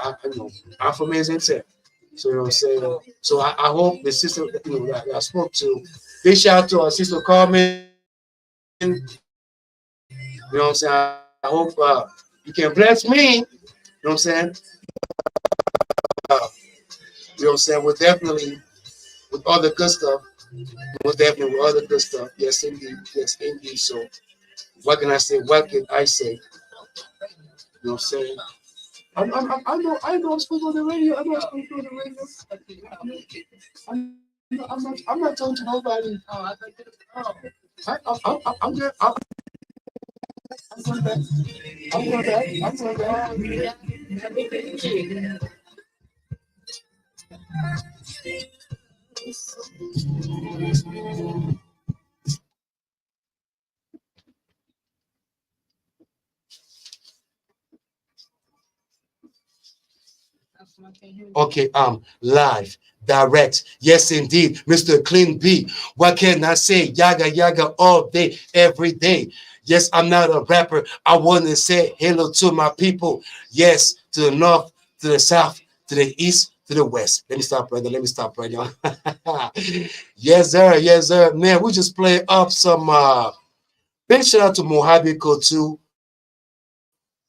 Afro Man's in there. So you know what I'm saying? So I hope the sister, that I spoke to. Big shout out to our sister Carmen. You know what I'm saying? I hope you can bless me. You know what I'm saying? You know what I'm saying? We're definitely with all the good stuff. Most definitely with all the good stuff. Yes, indeed. Yes, indeed. So, what can I say? What can I say? You know what I'm saying? I know I'm supposed to go on the radio. I know I'm supposed to go on the radio. I'm not talking to nobody. I'm good. I'm going back. I'm going back. I'm going back. Okay, live, direct. Yes, indeed, Mr. Clean B. What can I say? Yaggah all day, every day. Yes, I'm not a rapper. I want to say hello to my people. Yes, to the north, to the south, to the east, to the west. Let me stop right there. Let me stop right now. Yes, sir. Yes, sir. Man, we just play up some big shout out to Mojave too.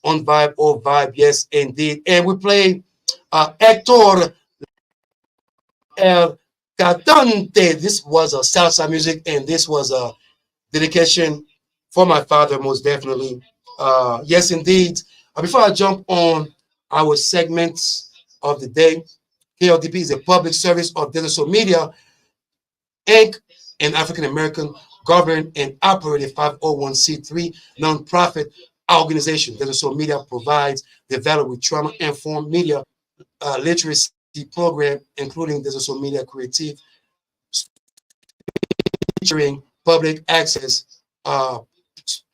On vibe, oh vibe, yes, indeed. And we play Hector El Cantante. This was a salsa music, and this was a dedication for my father, most definitely. Yes, indeed. Before I jump on our segments of the day, KLDP is a public service of digital media, Inc., an African American governed and operated 501c3 nonprofit organization. Digital media provides the value with trauma informed media literacy program, including digital media creative, featuring public access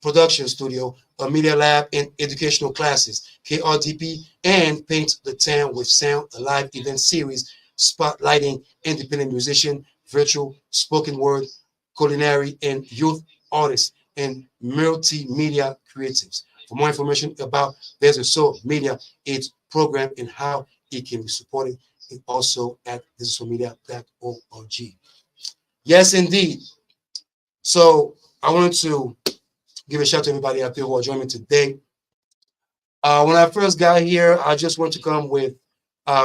production studio, a media lab, and educational classes. KRDP and Paint the Town with Sound, a live event series spotlighting independent musician, virtual spoken word, culinary, and youth artists and multimedia creatives. For more information about There's a Soul Media, its program, and how it can be supported, and also at digitalmedia.org. Yes, indeed. So I wanted to give a shout out to everybody out there who are joining me today. When I first got here, I just wanted to come with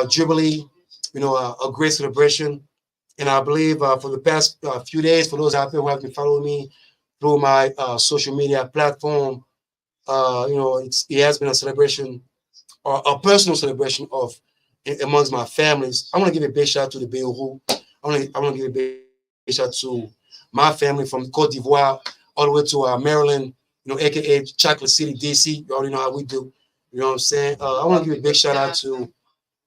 Jubilee, a great celebration. And I believe for the past few days, for those out there who have been following me through my social media platform, it has been a celebration, or a personal celebration of amongst my families. I want to give a big shout out to the Beirut. I want to give a big shout out to my family from Cote d'Ivoire all the way to Maryland, aka Chocolate City, DC. You already know how we do. You know what I'm saying? I want to give a big shout out to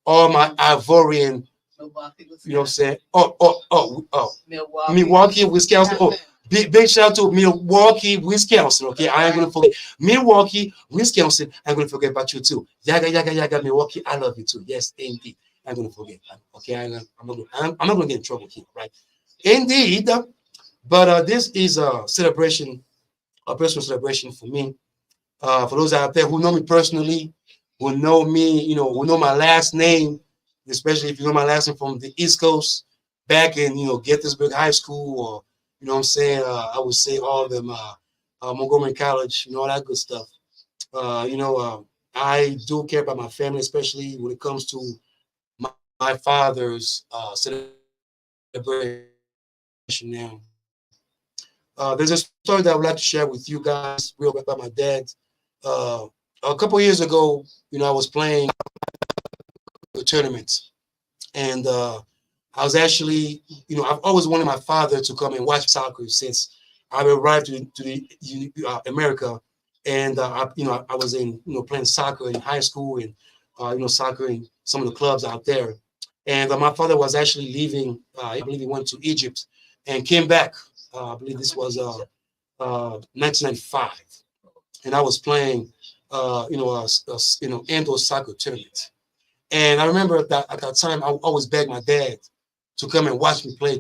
all my Ivorian, you know what I'm saying? Milwaukee, Wisconsin. Oh, big shout out to Milwaukee, Wisconsin. Okay, I ain't gonna forget Milwaukee, Wisconsin. I'm gonna forget about you too. Yaggah, Milwaukee. I love you too. Yes, indeed. I'm gonna forget. Okay, I'm not gonna get in trouble here, right? Indeed. But this is a celebration, a personal celebration for me. For those out there who know me personally, who know me, who know my last name, especially if you know my last name from the East Coast, back in Gettysburg High School, or You know what I'm saying? I would say all of them, Montgomery College, all that good stuff. I do care about my family, especially when it comes to my father's celebration now. There's a story that I would like to share with you guys real quick about my dad. Uh, a couple years ago, I was playing a tournament, and I was actually, I've always wanted my father to come and watch soccer since I arrived to America, and I was in, playing soccer in high school and, soccer in some of the clubs out there. And my father was actually leaving. I believe he went to Egypt and came back. I believe this was 1995, and I was playing, indoor soccer tournament. And I remember at that time, I always begged my dad to come and watch me play,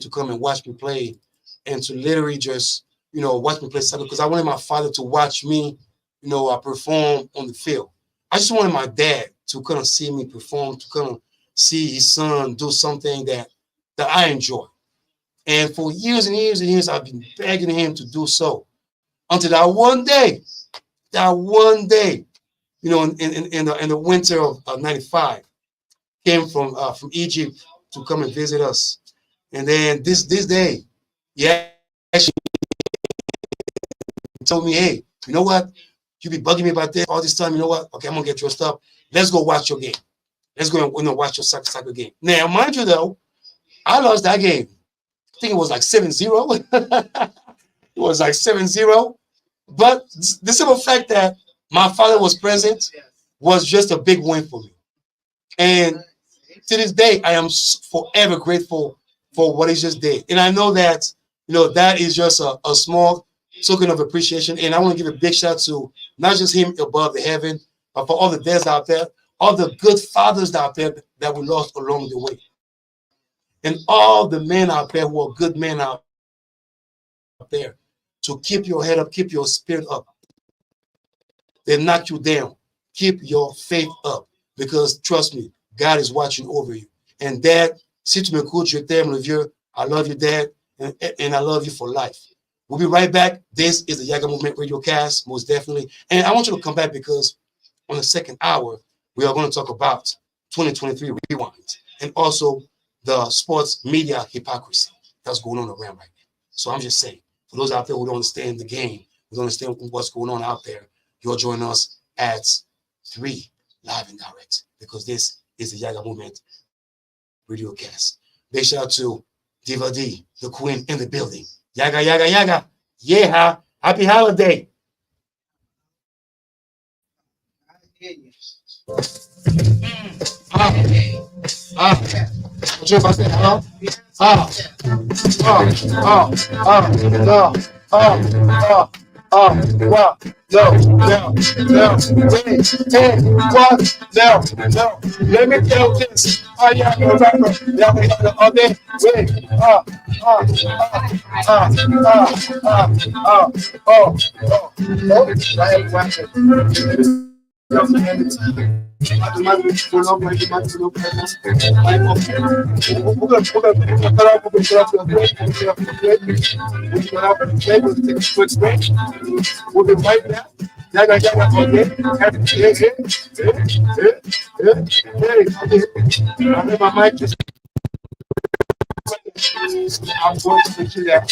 and to literally just, watch me play soccer because I wanted my father to watch me, perform on the field. I just wanted my dad to kind of see me perform, to kind of see his son do something that I enjoy. And for years and years and years, I've been begging him to do so until that one day, in the winter of '95, came from Egypt to come and visit us. And then this day, he actually told me, "Hey, you know what? You be bugging me about this all this time. You know what? Okay, I'm gonna get your stuff. Let's go watch your game. Let's go and watch your soccer game." Now, mind you, though, I lost that game. I think it was like 7-0. It was like 7-0. But the simple fact that my father was present was just a big win for me. And to this day, I am forever grateful for what he just did. And I know that, that is just a small token of appreciation. And I want to give a big shout out to not just him above the heaven, but for all the dads out there, all the good fathers out there that we lost along the way. And all the men out there who are good men out there to keep your head up, keep your spirit up. They knock you down. Keep your faith up because trust me, God is watching over you. And dad, si tu m'écoutes, je t'aime, le vieux. I love you, dad, and I love you for life. We'll be right back. This is the Yaggah Movement Radiocast, most definitely. And I want you to come back because on the second hour, we are going to talk about 2023 Rewind and also the sports media hypocrisy that's going on around right now. So I'm just saying, for those out there who don't understand the game, who don't understand what's going on out there, you'll join us at 3 live and direct because this is the Yaggah Movement Radiocast. Big shout out to Diva D, the queen in the building. Yaggah, Yaggah, Yaggah. Yeah, happy holiday. What you about to say? Hello? Wow. No, wait, hey, what? No. Let me tell this. Oh, yeah, no rapper. Yeah, all day. Wait, I have one. Automaticamente colocam automaticamente no canal. Aí we'll be right back. Yaga yaga okay. Hey. I have my mic just I'm going to make sure that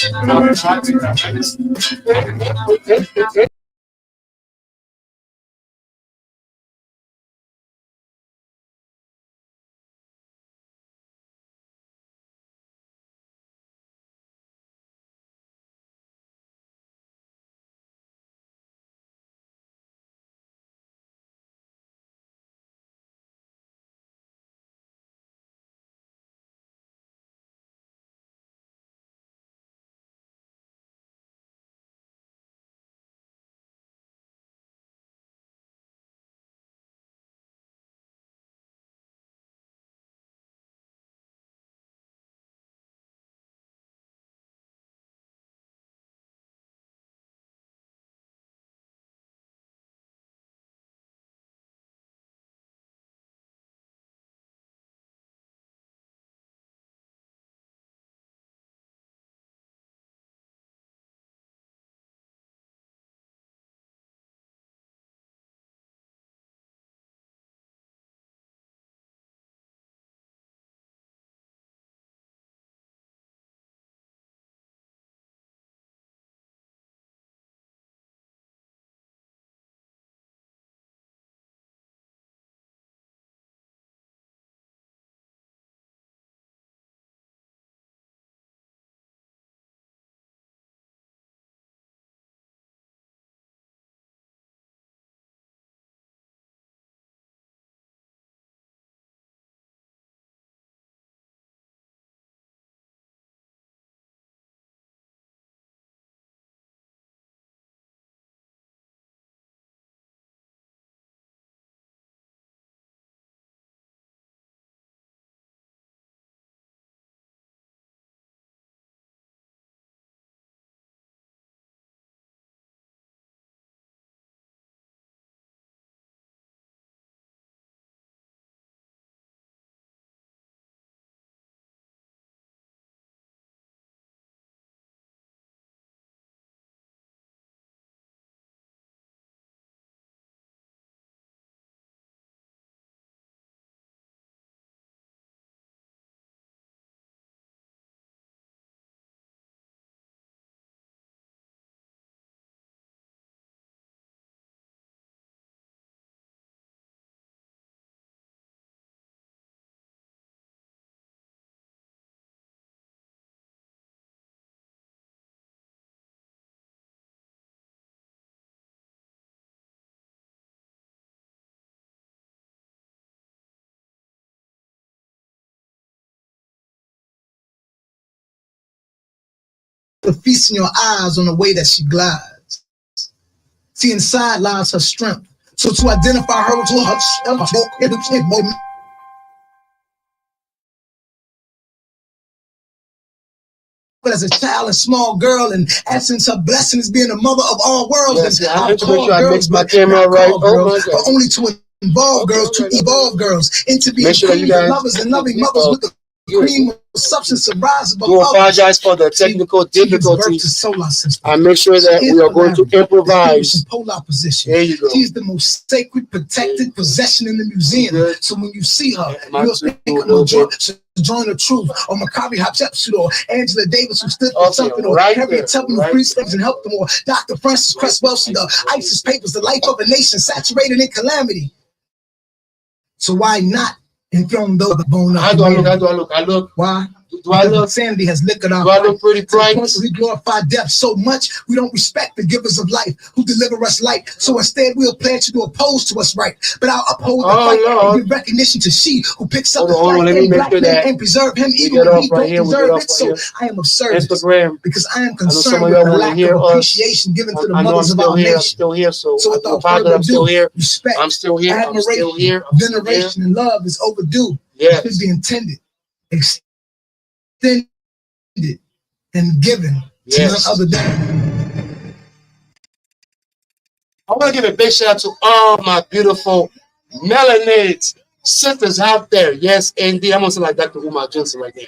the feast in your eyes on the way that she glides. See, inside lies her strength. So to identify her with her as a child and small girl, and essence her blessing is being the mother of all worlds. Yes, And I I have to make call sure I girls, mix my but camera not right. call Oh girls, my but God. only to involve girls, to evolve girls into being queens and lovers and loving mothers with the cream of substance of rise above Do others. apologize for the technical She gives birth to difficulties. solar system. I make sure that She is we are going to polarity, improvise. distinguished in polar position. There you go. She's the most sacred, protected possession in the museum. Good. So when you see her, My you'll two think little of Join the Truth, or Maccabi Hatshepsut, or Angela Davis, who stood for Okay, something, or right Harriet there, Tubman, who right freed slaves and helped them, or Dr. Francis Cresswell, the ISIS papers, the life of a nation saturated in calamity. So why not enthrone those that bone up? How do I look? How do I look? I look. Why? Do I look? Insanity has liquored our Do I look pretty to the bright? point that we glorify death so much we don't respect the givers of life who deliver us light. So instead we'll pledge to oppose to us right, but I'll uphold the fight and give recognition to she who picks up the fight and black men and preserve him even when he don't deserve it. So I am of service because I am concerned with the lack of appreciation given to the mothers of our nation. I'm still here, so without further ado, respect, I'm still here. I'm still here. veneration, and love is overdue. Yes. It should be intended, extended, and given to none other than. I want to give a big shout out to all my beautiful melanated sisters out there. Yes, indeed. I'm going to say like Dr. Umar Johnson right there.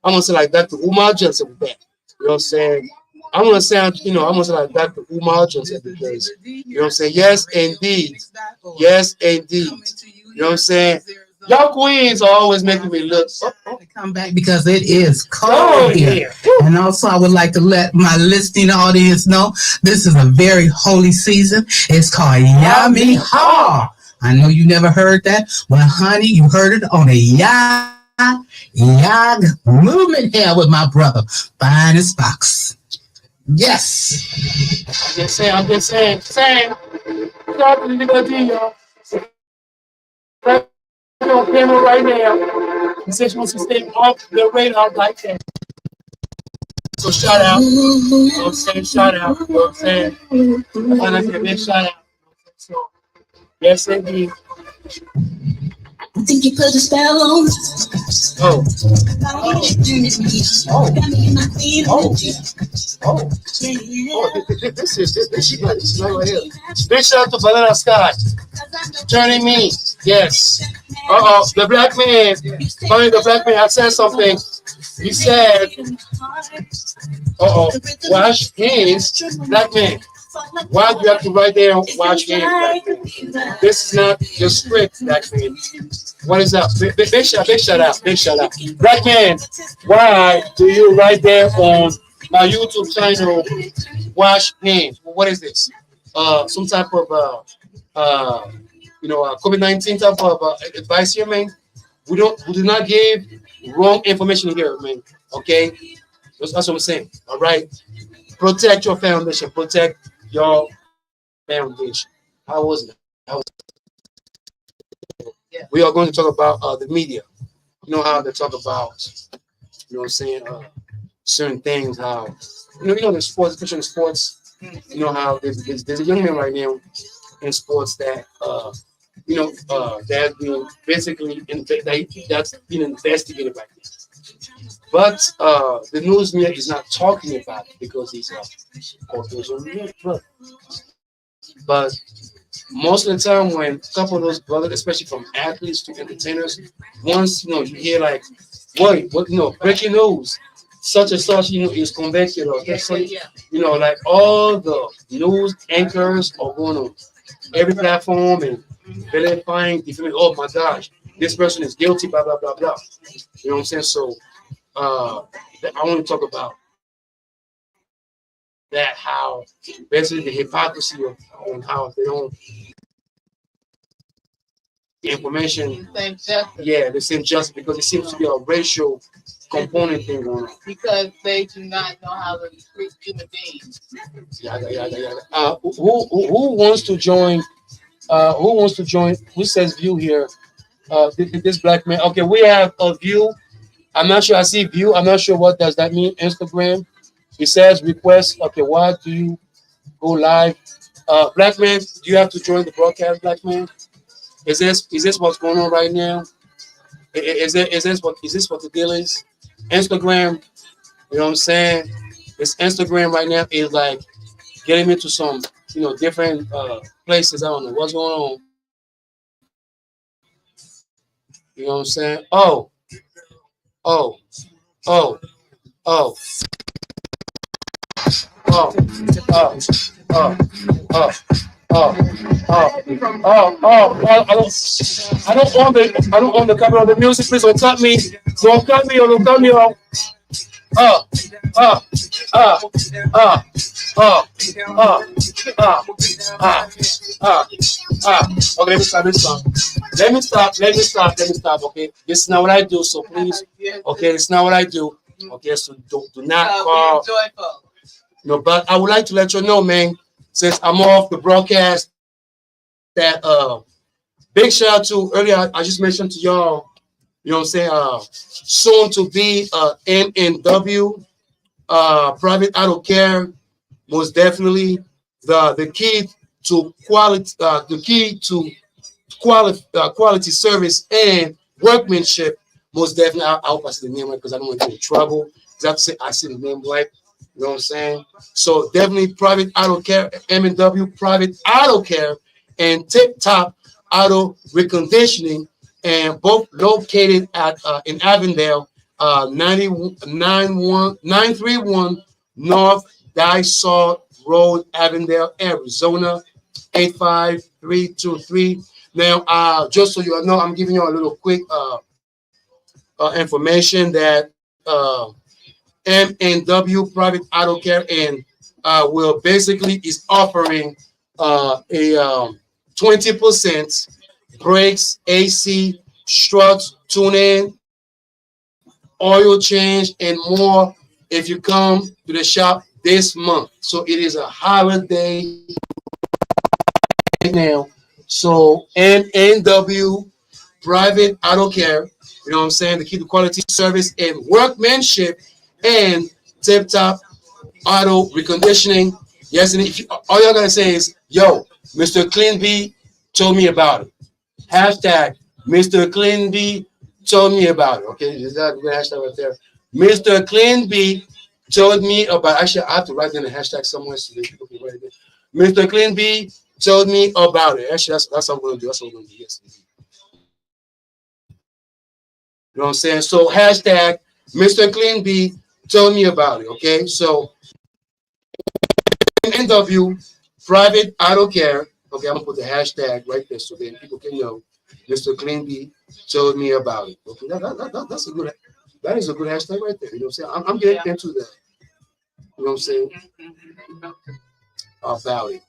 I'm going to say like Dr. Umar Johnson with that. You know what I'm saying? I'm going to say, I'm going to say like Dr. Umar Johnson because, you know what I'm saying? Yes, indeed. Yes, indeed. You know what I'm saying? Y'all queens are always making me look. Come back because it is cold here. And also, I would like to let my listening audience know this is a very holy season. It's called Yaggah. I know you never heard that. Well, honey, you heard it on a Yaggah movement here with my brother, Finest Fox. Yes. I'm just saying. Start the nigga D, y'all. On camera right now. He says she wants to stay off the radar like that. So shout out. You know what I'm saying? Shout out. You know what I'm saying? I'm gonna give a big shout out. So, yes, indeed. I think you put a spell on me. Oh. This is right here. Big shout out to Banana Sky. Turning me. Yes. The black man. Finally, the black man. I said something. He said, wash hands. Black man. Why do you have to write there and wash hands, black man? This is not your script, black man. What is that? Big shout out. Black man, why do you write there on my YouTube channel, wash hands? What is this? Some type of COVID-19 type of advice here, man. We do not give wrong information here, man. Okay, that's what I'm saying. All right, protect your foundation. Protect your foundation. How was it? We are going to talk about the media. You know how they talk about, you know what I'm saying, certain things. How the sports, especially in sports. You know how there's a young man right now in sports that that's being basically that's being investigated right now. But the news media is not talking about it because he's a Caucasian. But most of the time, when a couple of those brothers, especially from athletes to entertainers, once you hear like, what breaking news, such and such, is convicted or like all the news anchors are going on every platform and verifying, defaming. Oh my gosh, this person is guilty, blah blah blah blah. You know what I'm saying? So, I want to talk about that, how basically the hypocrisy of on how they don't the information. The same justice because it seems to be a racial component thing going on. Because they do not know how to treat human beings. Who wants to join? Who wants to join? Who says view here? This black man. Okay, we have a view. I'm not sure. I see view. I'm not sure what does that mean. Instagram. It says request. Okay, why do you go live? Black man, do you have to join the broadcast, black man? Is this what's going on right now? Is this what the deal is? Instagram, you know what I'm saying? This Instagram right now is like getting me to some, different places. I don't know what's going on. You know what I'm saying? Oh, oh, oh, oh, oh, oh, oh, oh, I don't own the copy of the music. Please don't cut me. Don't cut me or don't cut me off. Uh, uh, uh, uh, uh, uh, uh, uh, Okay, let me stop this song. Let me stop. Okay, this is not what I do. So please, okay, this is not what I do. Okay, so do not call. No, but I would like to let you know, man, since I'm off the broadcast, that big shout out to earlier. I just mentioned to y'all, you know what I'm saying, soon to be MNW, private auto care, most definitely the key to quality, quality service and workmanship. Most definitely, I hope I see the name right because I don't want to get in trouble. Because I have to say I see the name right. You know what I'm saying? So definitely private auto care, M&W private auto care, and Tip Top Auto Reconditioning, and both located at in Avondale, 931 North Dysart Road, Avondale, Arizona, 85323. Now, just so you know, I'm giving you a little quick information that M&W Private Auto Care and will basically is offering a 20% brakes, AC, struts, tune-in, oil change, and more if you come to the shop this month. So it is a holiday right now. So M&W Private Auto Care, you know what I'm saying, to keep the quality service and workmanship, and Tip Top Auto Reconditioning. Yes, and if you, all y'all gotta say is, yo, Mr. Clean B told me about it. Hashtag Mr. Clean B told me about it. Okay, is that a good hashtag right there? Mr. Clean B told me about. Actually, I have to write down the hashtag somewhere so that people can write it down. Mr. Clean B told me about it. Actually, that's what I'm gonna do. That's what I'm gonna do. Yes. You know what I'm saying? So hashtag Mr. Clean B told me about it. Okay, so NW Private Auto Care. Okay, I'm gonna put the hashtag right there so then people can know Mr. Clean B told me about it. Okay, that's a good. That is a good hashtag right there. You know what I'm saying? I'm getting into that. You know what I'm saying? About it.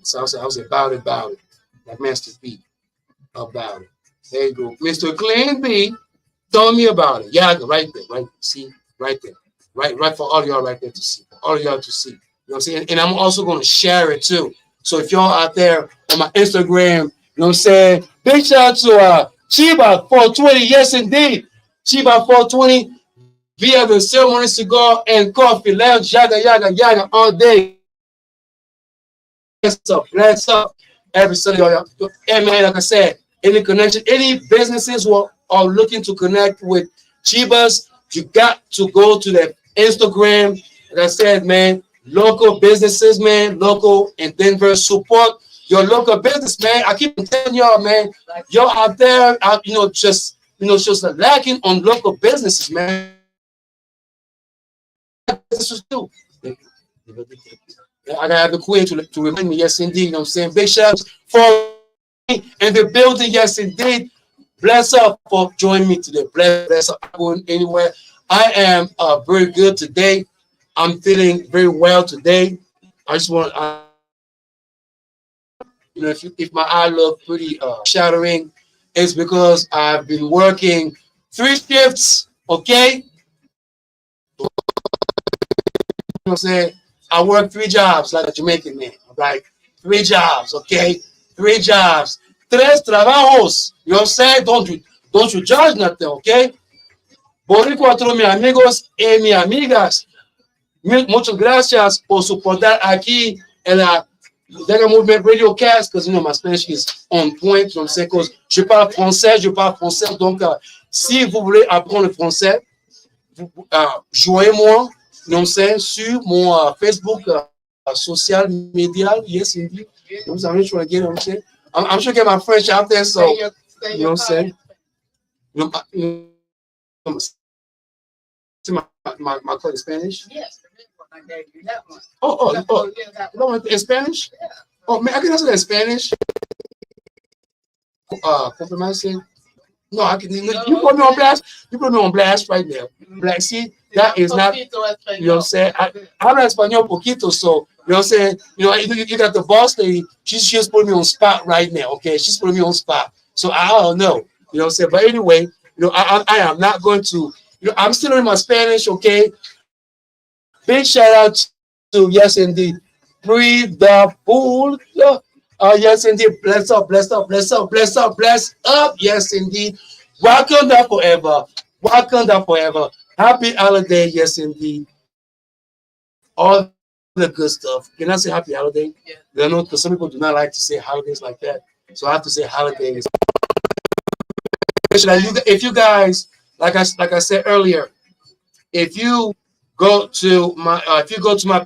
So I was about it, like Master B, about it. There you go, Mr. Clean B told me about it. Yeah, right there, right. See, right there, right for all y'all right there to see, for all y'all to see. You know what I'm saying? And I'm also going to share it too. So if y'all out there on my Instagram, you know what I'm saying? Big shout out to Chiba 420. Yes, indeed. Chiba 420 via the ceremony cigar and coffee lounge. Yaggah all day. Bless up every Sunday. And man, like I said, any connection, any businesses who are looking to connect with Chibas, you got to go to their Instagram. Like I said, man, local businesses, man, local in Denver, support your local business, man. I keep telling y'all, man, y'all out there, just lacking on local businesses, man. Businesses too. I gotta have the queen to remind me, yes, indeed. You know what I'm saying? Big shout out for me in the building, yes, indeed. Bless up for joining me today. Bless up going anywhere. I am very good today. I'm feeling very well today. I just want, if my eye look pretty shattering, it's because I've been working 3 shifts. Okay, you know what I'm saying? I work 3 jobs like a Jamaican man. Like 3 jobs, okay? 3 jobs. 3 trabajos. You know what I'm saying? Don't you judge nothing, okay? Boricua todos mis amigos y mis amigas. Muchas gracias por soportar aquí en la Yaggah Movement Radiocast, because you know my Spanish is on point, you know what I'm saying? Because je parle français, donc si vous voulez apprendre le français, joignez-moi, you know what I'm saying, sur mon Facebook social media, yes indeed. You know what I'm trying to get, you know what I'm saying? I'm trying to get my French out there, so you know what I'm saying? You know, see my code in Spanish? Yes. No, in Spanish? Oh, man, I can answer that in Spanish. Compromising. No, I can. You put me on blast. You put me on blast right now. Black, see, that is not. You know what I'm saying? I'm not Espanol poquito, so you know what I'm saying. You know, you got the boss lady. She's just putting me on spot right now. Okay, she's putting me on spot. So I don't know. You know what I'm saying? But anyway, you know, I am not going to. You know, I'm still in my Spanish. Okay. Big shout out to yes indeed. Breathe the fool. Yes indeed. Bless up, bless up, bless up, bless up, bless up. Yes indeed. Wakanda forever. Wakanda forever. Happy holiday. Yes indeed. All the good stuff. Can I say happy holiday? Yeah. I know because some people do not like to say holidays like that. So I have to say holidays. If you guys, like I said earlier, if you go to my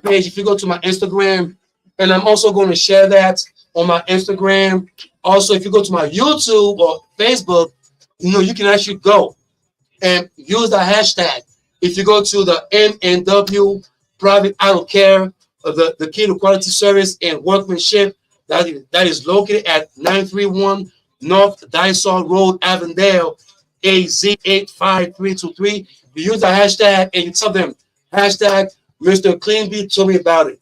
page, if you go to my Instagram, and I'm also going to share that on my Instagram. Also, if you go to my YouTube or Facebook, you know, you can actually go and use the hashtag. If you go to the MNW Private Auto Care, the key to quality service and workmanship, that is located at 931 North Dysart Road, Avondale, AZ 85323. You use the hashtag and you tell them, hashtag Mr. Cleanbeat told me about it.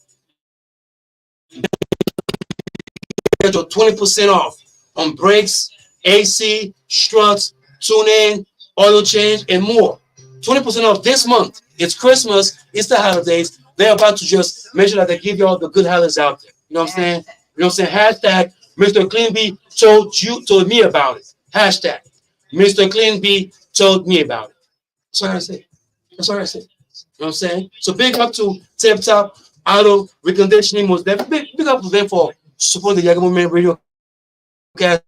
Get your 20% off on brakes, AC, struts, tune-in, oil change, and more. 20% off this month. It's Christmas. It's the holidays. They're about to just make sure that they give you all the good holidays out there. You know what I'm saying? You know what I'm saying? Hashtag Mr. Cleanbeat told me about it. Hashtag Mr. Cleanbeat told me about it. That's all I say. That's all I say. You know what I'm saying? So big up to Tip Top Auto Reconditioning. Most definitely. Big up to them for supporting the Yaggah Movement Radio Cast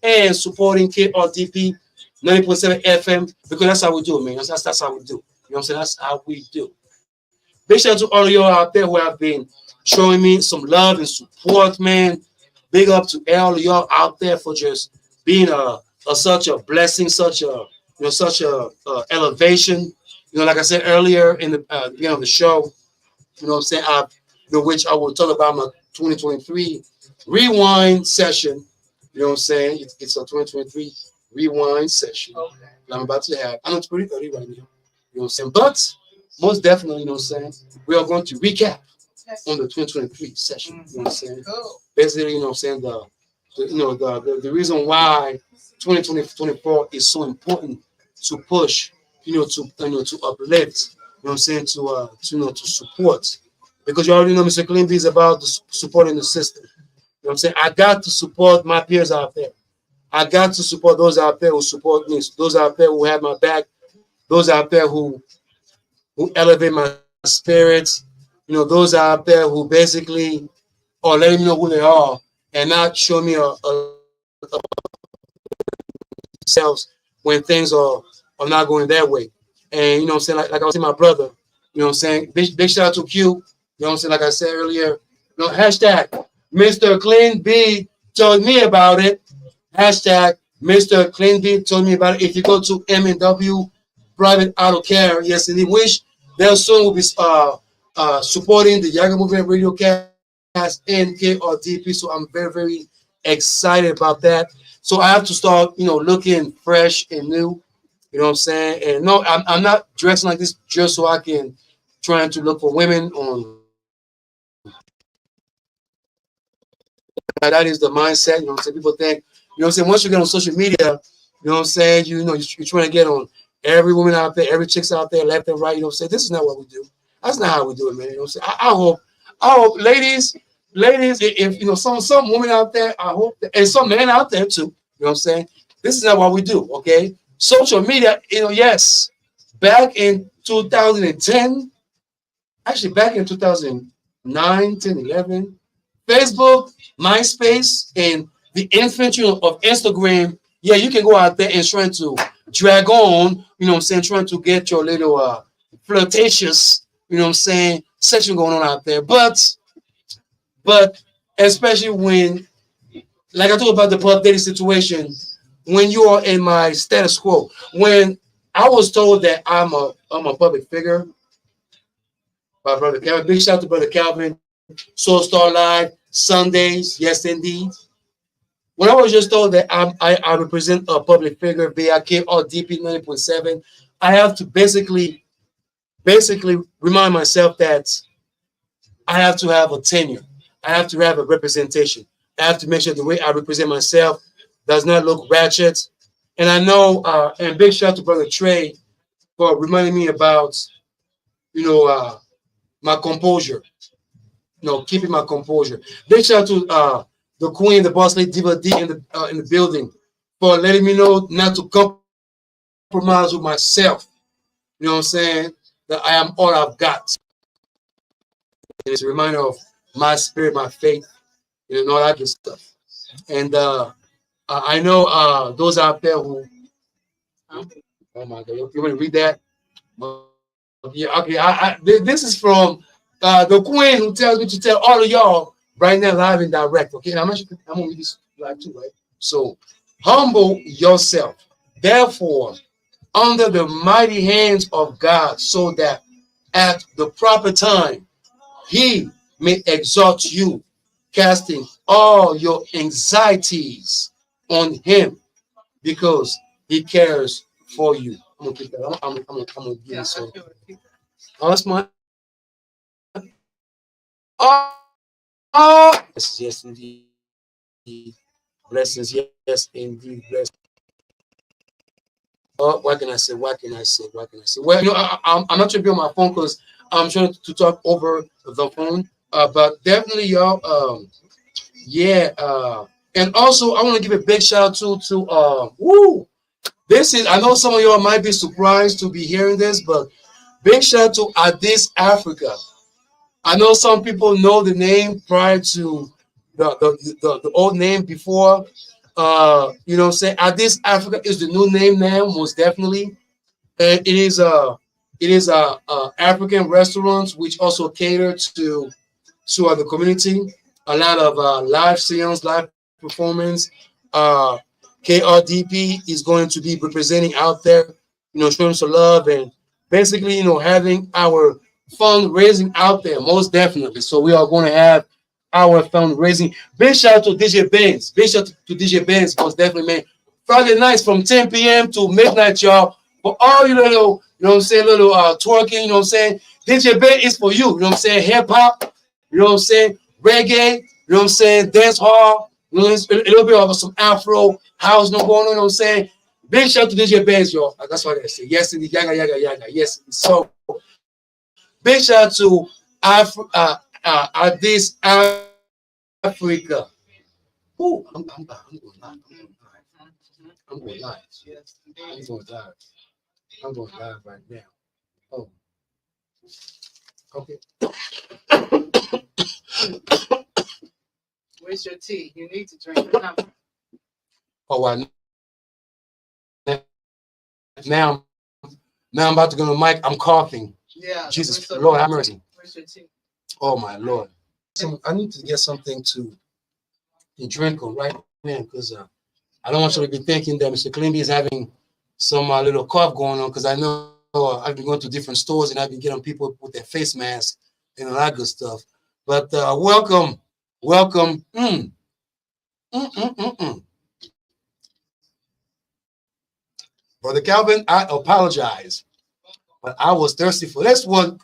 and supporting KRDP 90.7 FM, because that's how we do it, man. That's how we do. You know what I'm saying? That's how we do. Big shout out to all of y'all out there who have been showing me some love and support, man. Big up to all of y'all out there for just being such a blessing, such a elevation. You know, like I said earlier in the beginning of the show, you know what I'm saying? Which I will talk about my 2023 rewind session. You know what I'm saying? It's a 2023 rewind session that I'm about to have. I know it's pretty early right now. You know what I'm saying? But most definitely, you know what I'm saying? We are going to recap on the 2023 session. You know what I'm saying? Basically, you know what I'm saying? The reason why 2024 is so important to push, to uplift, you know what I'm saying, to support. Because you already know Mr. Cleanby is about supporting the system. You know what I'm saying? I got to support my peers out there. I got to support those out there who support me, those out there who have my back, those out there who elevate my spirits, you know, those out there who basically are letting me know who they are and not show me themselves when things are not going their way. And you know what I'm saying, like I was saying, my brother, you know what I'm saying, big shout out to Q, you know what I'm saying, like I said earlier, you know, hashtag Mr. Clean B told me about it. Hashtag Mr. Clean B told me about it. If you go to M&W Private Auto Care, yes, indeed, which they soon will be supporting the Yaggah Movement Radio Cast and KRDP. So I'm very, very excited about that. So I have to start, you know, looking fresh and new. You know what I'm saying? And no, I'm not dressing like this just so I can trying to look for women on. That is the mindset. You know what I'm saying? People think, you know what I'm saying? Once you get on social media, you know what I'm saying? You're trying to get on every woman out there, every chick's out there, left and right. You know what I'm saying? This is not what we do. That's not how we do it, man. You know what I'm saying? I hope, ladies, if you know some women out there, I hope, and some men out there too. You know what I'm saying? This is not what we do. Okay, social media. You know, yes, back in 2010, actually back in 2009, 10, 11, Facebook, MySpace, and the infantry of Instagram. Yeah, you can go out there and trying to drag on, you know what I'm saying, trying to get your little flirtatious, you know what I'm saying, section going on out there. But especially when, like I talked about the pub dating situation, when you are in my status quo, when I was told that I'm a public figure by Brother Calvin. Big shout out to Brother Calvin, Soul Star Live, Sundays, yes indeed. When I was just told that I represent a public figure via KRDP 90.7, I have to basically remind myself that I have to have a tenure. I have to have a representation. I have to make sure the way I represent myself does not look ratchet. And I know, and big shout out to Brother Trey for reminding me about, you know, my composure. You know, keeping my composure. Big shout out to the Queen, the Boss Lady Diva D in the building for letting me know not to compromise with myself. You know what I'm saying? That I am all I've got. And it's a reminder of my spirit, my faith, and all that good stuff. And I know those out there who, oh my God, you want to read that? Well, yeah, okay. This is from the Queen who tells me to tell all of y'all right now, live and direct. Okay, and I'm gonna read this live too, right? So, humble yourself, therefore, under the mighty hands of God, so that at the proper time He may exalt you, casting all your anxieties on Him, because He cares for you. I'm gonna keep that. I'm gonna give this one. Oh, that's my. Oh, yes, indeed. Blessings, yes, indeed. Blessings. Oh, what can I say? What can I say? What can I say? Well, you know, I'm not trying to be on my phone because I'm trying to talk over the phone. But definitely, y'all. Yeah. And also, I want to give a big shout out to woo. This is. I know some of y'all might be surprised to be hearing this, but big shout out to Addis Africa. I know some people know the name prior to the old name before. You know what I'm saying? Addis Africa is the new name now, most definitely. And it is African restaurants which also cater to the community. A lot of live seance, live performance. Uh, KRDP is going to be representing out there, you know, showing some love and basically, you know, having our fundraising out there, most definitely. So we are going to have our fundraising. Big shout out to DJ Benz. Big shout out to DJ Benz, most definitely, man. Friday nights from 10 p.m. to midnight, y'all. For all you little, you know what I'm saying, little twerking, you know what I'm saying. DJ Benz is for you, you know what I'm saying. Hip hop, you know what I'm saying. Reggae, you know what I'm saying. Dance hall, you know, a little bit of some Afro house, no going on, you know what I'm saying. Big shout out to DJ Benz, y'all. That's what I say. Yes, indeed. Yaggah, yaggah, yaggah. Yes. So big shout out to this Africa. Ooh, I'm going live. I'm going live. I'm going live. I'm going live right now. Oh, okay. Where's your tea? You need to drink it. Oh, now I'm about to go to the mic. I'm coughing. Yeah. Jesus, Lord, have mercy. Where's your tea? Oh my Lord. I need to get something to drink on right now because I don't want you to be thinking that Mr. Clinby is having some little cough going on because I know I've been going to different stores and I've been getting people with their face masks and all that good stuff. But welcome. Brother Calvin, I apologize, but I was thirsty for this one.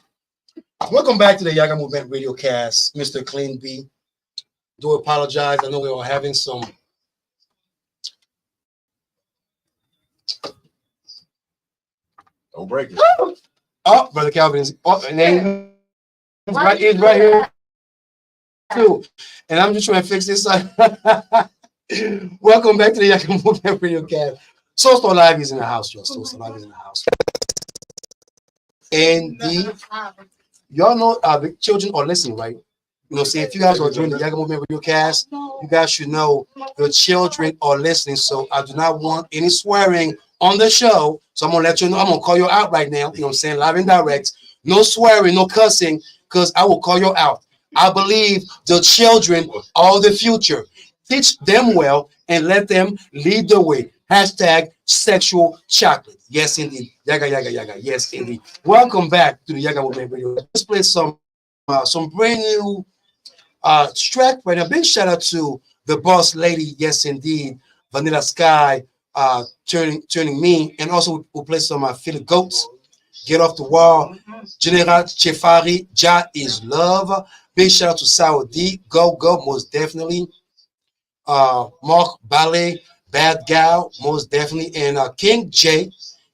Welcome back to the Yaggah Movement Radiocast, Mr. Clean B. Do apologize. I know we were having some. Don't break it. Oh, Brother Calvin is and right here too. And I'm just trying to fix this. Welcome back to the Yaggah Movement Radiocast. Soul Star Live is in the house, y'all. Soul Star Live is in the house. And y'all know the children are listening, right? Say if you guys are doing the Yaggah Movement Radiocast, you guys should know the children are listening. So I do not want any swearing on the show. So I'm gonna let you know. I'm gonna call you out right now. I'm saying, live and direct. No swearing, no cussing, because I will call you out. I believe the children are the future. Teach them well and let them lead the way. Hashtag sexual chocolate. Yes, indeed. Yaggah, yaggah, yaggah. Yes, indeed. Welcome back to the Yaggah Movement Radio. Let's play some brand new track right now. Big shout out to the boss lady. Yes, indeed. Vanilla Sky, turning me, and also we'll play some Philly Goats. Get off the wall. General Chefari, Ja is love. Big shout out to Saudi. Go, go, most definitely. Mark Ballet, Bad Gal, most definitely. And King J,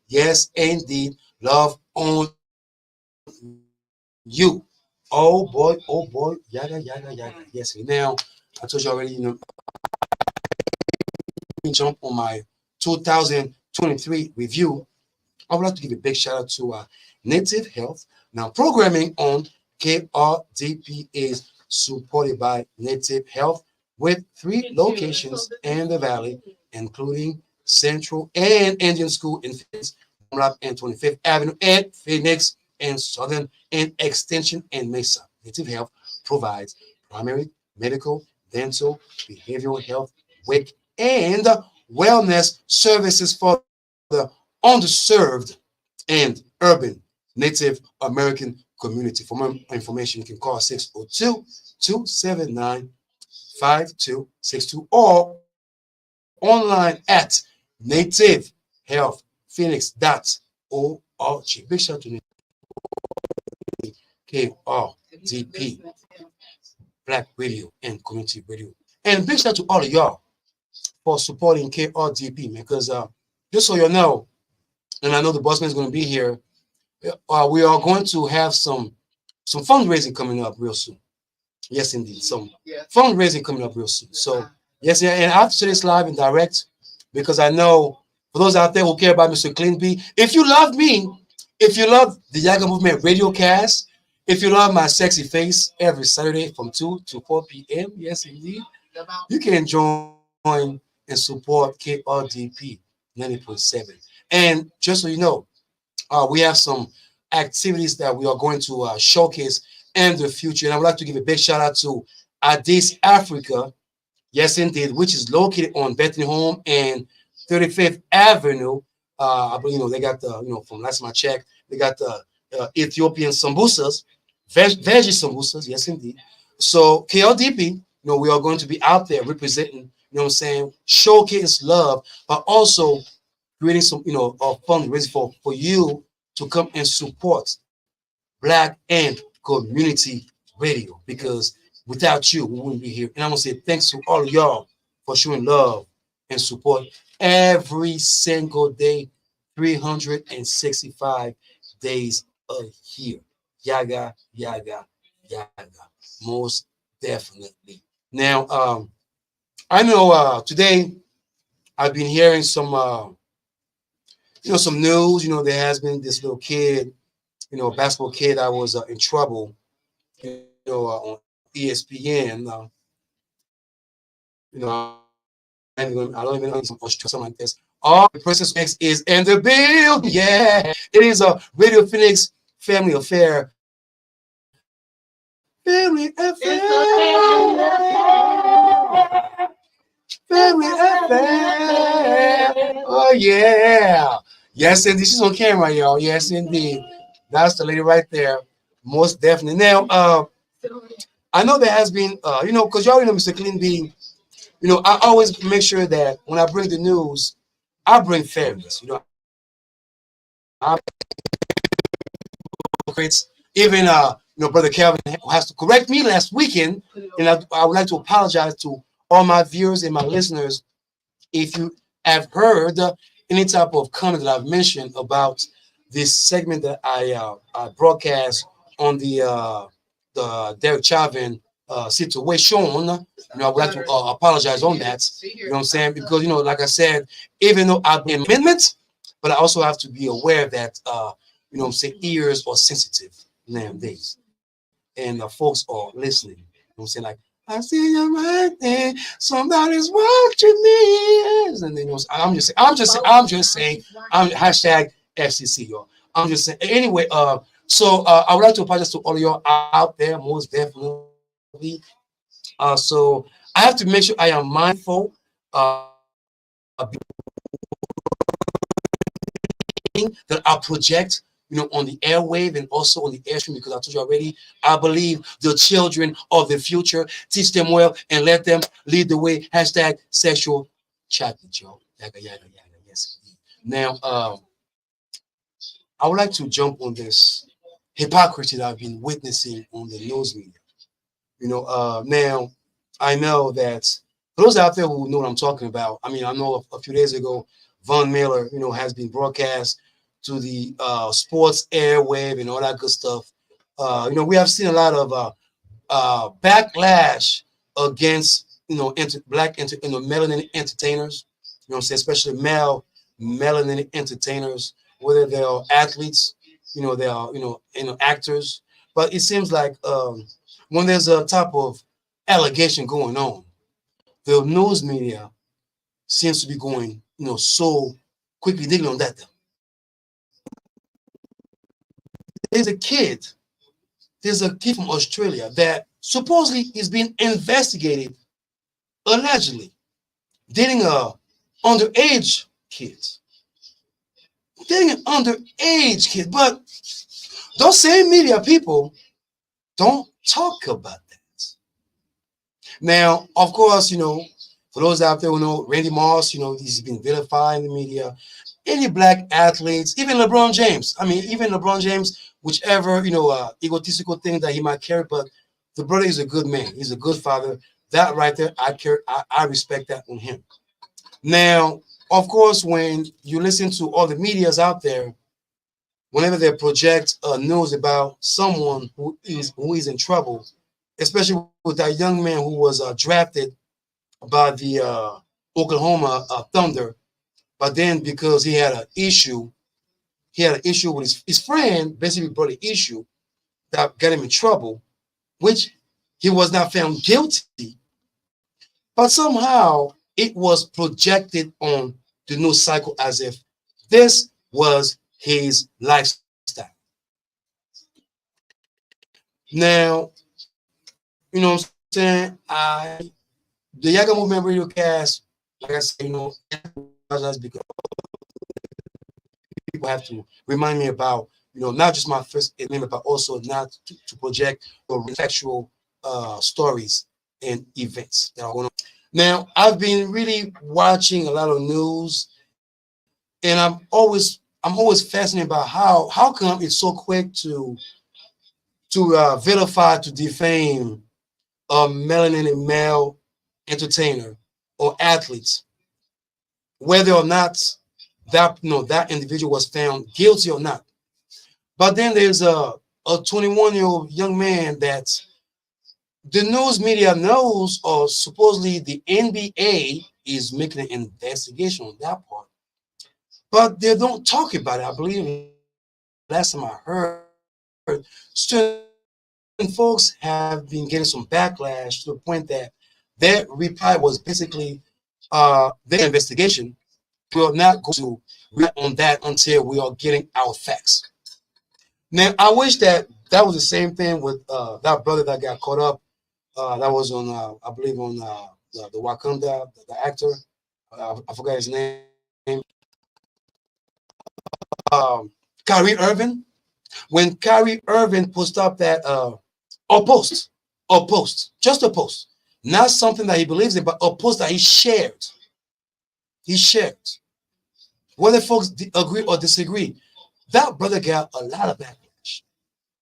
yes, indeed. Love on you. Oh boy, yaga, yaga, yaga. Yes, now I told you already, jump on my 2023 review. I would like to give a big shout out to Native Health. Now, programming on KRDP is supported by Native Health with 3 locations in the Valley, including Central and Indian School in Phoenix, Dunlap and 25th Avenue, and Phoenix and Southern and Extension and Mesa. Native Health provides primary, medical, dental, behavioral health, WIC, and wellness services for the underserved and urban Native American community. For more information, you can call 602-279-5262 or online at nativehealthphoenix.org. Big shout out to KRDP, Black Radio and Community Radio. And big shout out to all of y'all for supporting KRDP, man, because just so you know, and I know the bossman is going to be here, we are going to have some fundraising coming up real soon. Yes, indeed. Some fundraising coming up real soon. So, yes, yeah, and I have to say this live and direct because I know for those out there who care about Mr. Clean B, if you love me, if you love the Yaggah Movement Radiocast, if you love my sexy face every Saturday from 2 to 4 p.m., yes, indeed, you can join and support KRDP 90.7. And just so you know, we have some activities that we are going to showcase in the future. And I would like to give a big shout out to Addis Africa, yes, indeed, which is located on Bethany Home and 35th Avenue. I believe, they got the, from last time I checked, they got the Ethiopian sambusas, veggie sambusas, yes, indeed. So KLDP, we are going to be out there representing, showcase love, but also creating some, a fundraising for you to come and support Black and Community Radio, because without you, we wouldn't be here. And I want to say thanks to all of y'all for showing love and support every single day, 365 days a year. Yaga, yaga, yaga. Most definitely. Now, I know today I've been hearing some some news. There has been this little kid, a basketball kid that was in trouble, on ESPN. I don't even know something like this. All the Princess X is in the building. Yeah, it is a Radio Phoenix family affair. Family affair. Family affair. Oh yeah. Yes, indeed. She's on camera, y'all. Yes, indeed. That's the lady right there. Most definitely. Now, I know there has been, because y'all know Mr. Clean B, I always make sure that when I bring the news, I bring fairness. I even Brother Calvin has to correct me last weekend, and I would like to apologize to all my viewers and my listeners if you have heard any type of comment that I've mentioned about this segment that I broadcast on the Derek Chauvin situation. I would like to apologize on that. You know what I'm saying? Because like I said, even though I've been amendment, but I also have to be aware that I'm saying, ears are sensitive nowadays. and the folks are listening. You know what I'm saying? Like, I see your right there, somebody's watching me. And then I'm hashtag FCC, y'all. I'm just saying. Anyway, I would like to apologize to all of y'all out there, most definitely. So I have to make sure I am mindful that I project, on the airwave and also on the airstream, because I told you already, I believe the children of the future. Teach them well and let them lead the way. Hashtag sexual chocolate, y'all. Yaga, yaga, yaga. Yes, indeed. Now, I would like to jump on this hypocrisy that I've been witnessing on the news media. Now I know that for those out there who know what I'm talking about, I mean, I know a few days ago, Von Miller, has been broadcast to the sports airwave and all that good stuff. We have seen a lot of backlash against melanin entertainers. What I'm saying, especially male melanin entertainers, whether they are athletes, they are actors. But it seems like when there's a type of allegation going on, the news media seems to be going so quickly digging on that. There's a kid there's a kid from Australia that supposedly is being investigated allegedly dating a underage kid. Dating an underage kid. But those same media people don't talk about that. Now, of course, for those out there who know Randy Moss, he's been vilified in the media. Any black athletes, even LeBron James. I mean, even LeBron James, whichever, egotistical thing that he might carry, but the brother is a good man. He's a good father. That right there, I respect that on him. Now, of course, when you listen to all the medias out there, whenever they project news about someone who is in trouble, especially with that young man who was drafted by the Oklahoma Thunder, but then because he had an issue with his friend, basically brought an issue that got him in trouble, which he was not found guilty, but somehow it was projected on the news cycle as if this was his lifestyle. Now, what I'm saying? The Yaggah Movement Radiocast, like I said, because people have to remind me about, not just my first name, but also not to project or factual stories and events that are going on. Now, I've been really watching a lot of news, and I'm always fascinated about how come it's so quick to vilify, to defame a melanin male entertainer or athletes, whether or not that individual was found guilty or not. But then there's a 21-year-old young man that the news media knows, or supposedly the NBA is making an investigation on that part, but they don't talk about it. I believe last time I heard, certain folks have been getting some backlash to the point that their reply was basically their investigation will not go to react on that until we are getting our facts. Now, I wish that was the same thing with that brother that got caught up. That was on, I believe, on the Wakanda, the actor. I forgot his name. Kyrie Irving. When Kyrie Irving posted up that, just a post, not something that he believes in, but a post that he shared. He shared. Whether folks agree or disagree, that brother got a lot of backlash.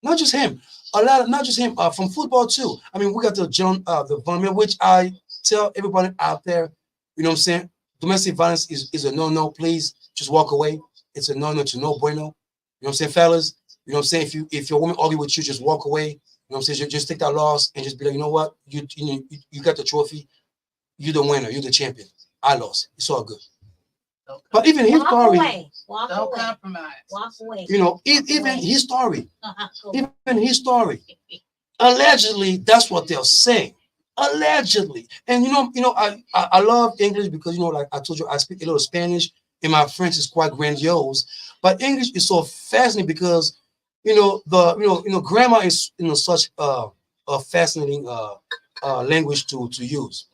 Not just him, not just him, from football too. I mean, we got the Von Miller, which I tell everybody out there, what I'm saying? Domestic violence is a no-no. Please just walk away. It's a no-no to no bueno. You know what I'm saying, fellas? You know what I'm saying? If your woman argue with you, just walk away. You know what I'm saying? Just take that loss and just be like, you know what? You got the trophy. You're the winner. You're the champion. I lost. It's all good. But even his story, Don't compromise. Walk away. even his story, Allegedly, that's what they're saying. Allegedly, and I love English because like I told you, I speak a little Spanish, and my French is quite grandiose. But English is so fascinating because grammar is such a fascinating language to use.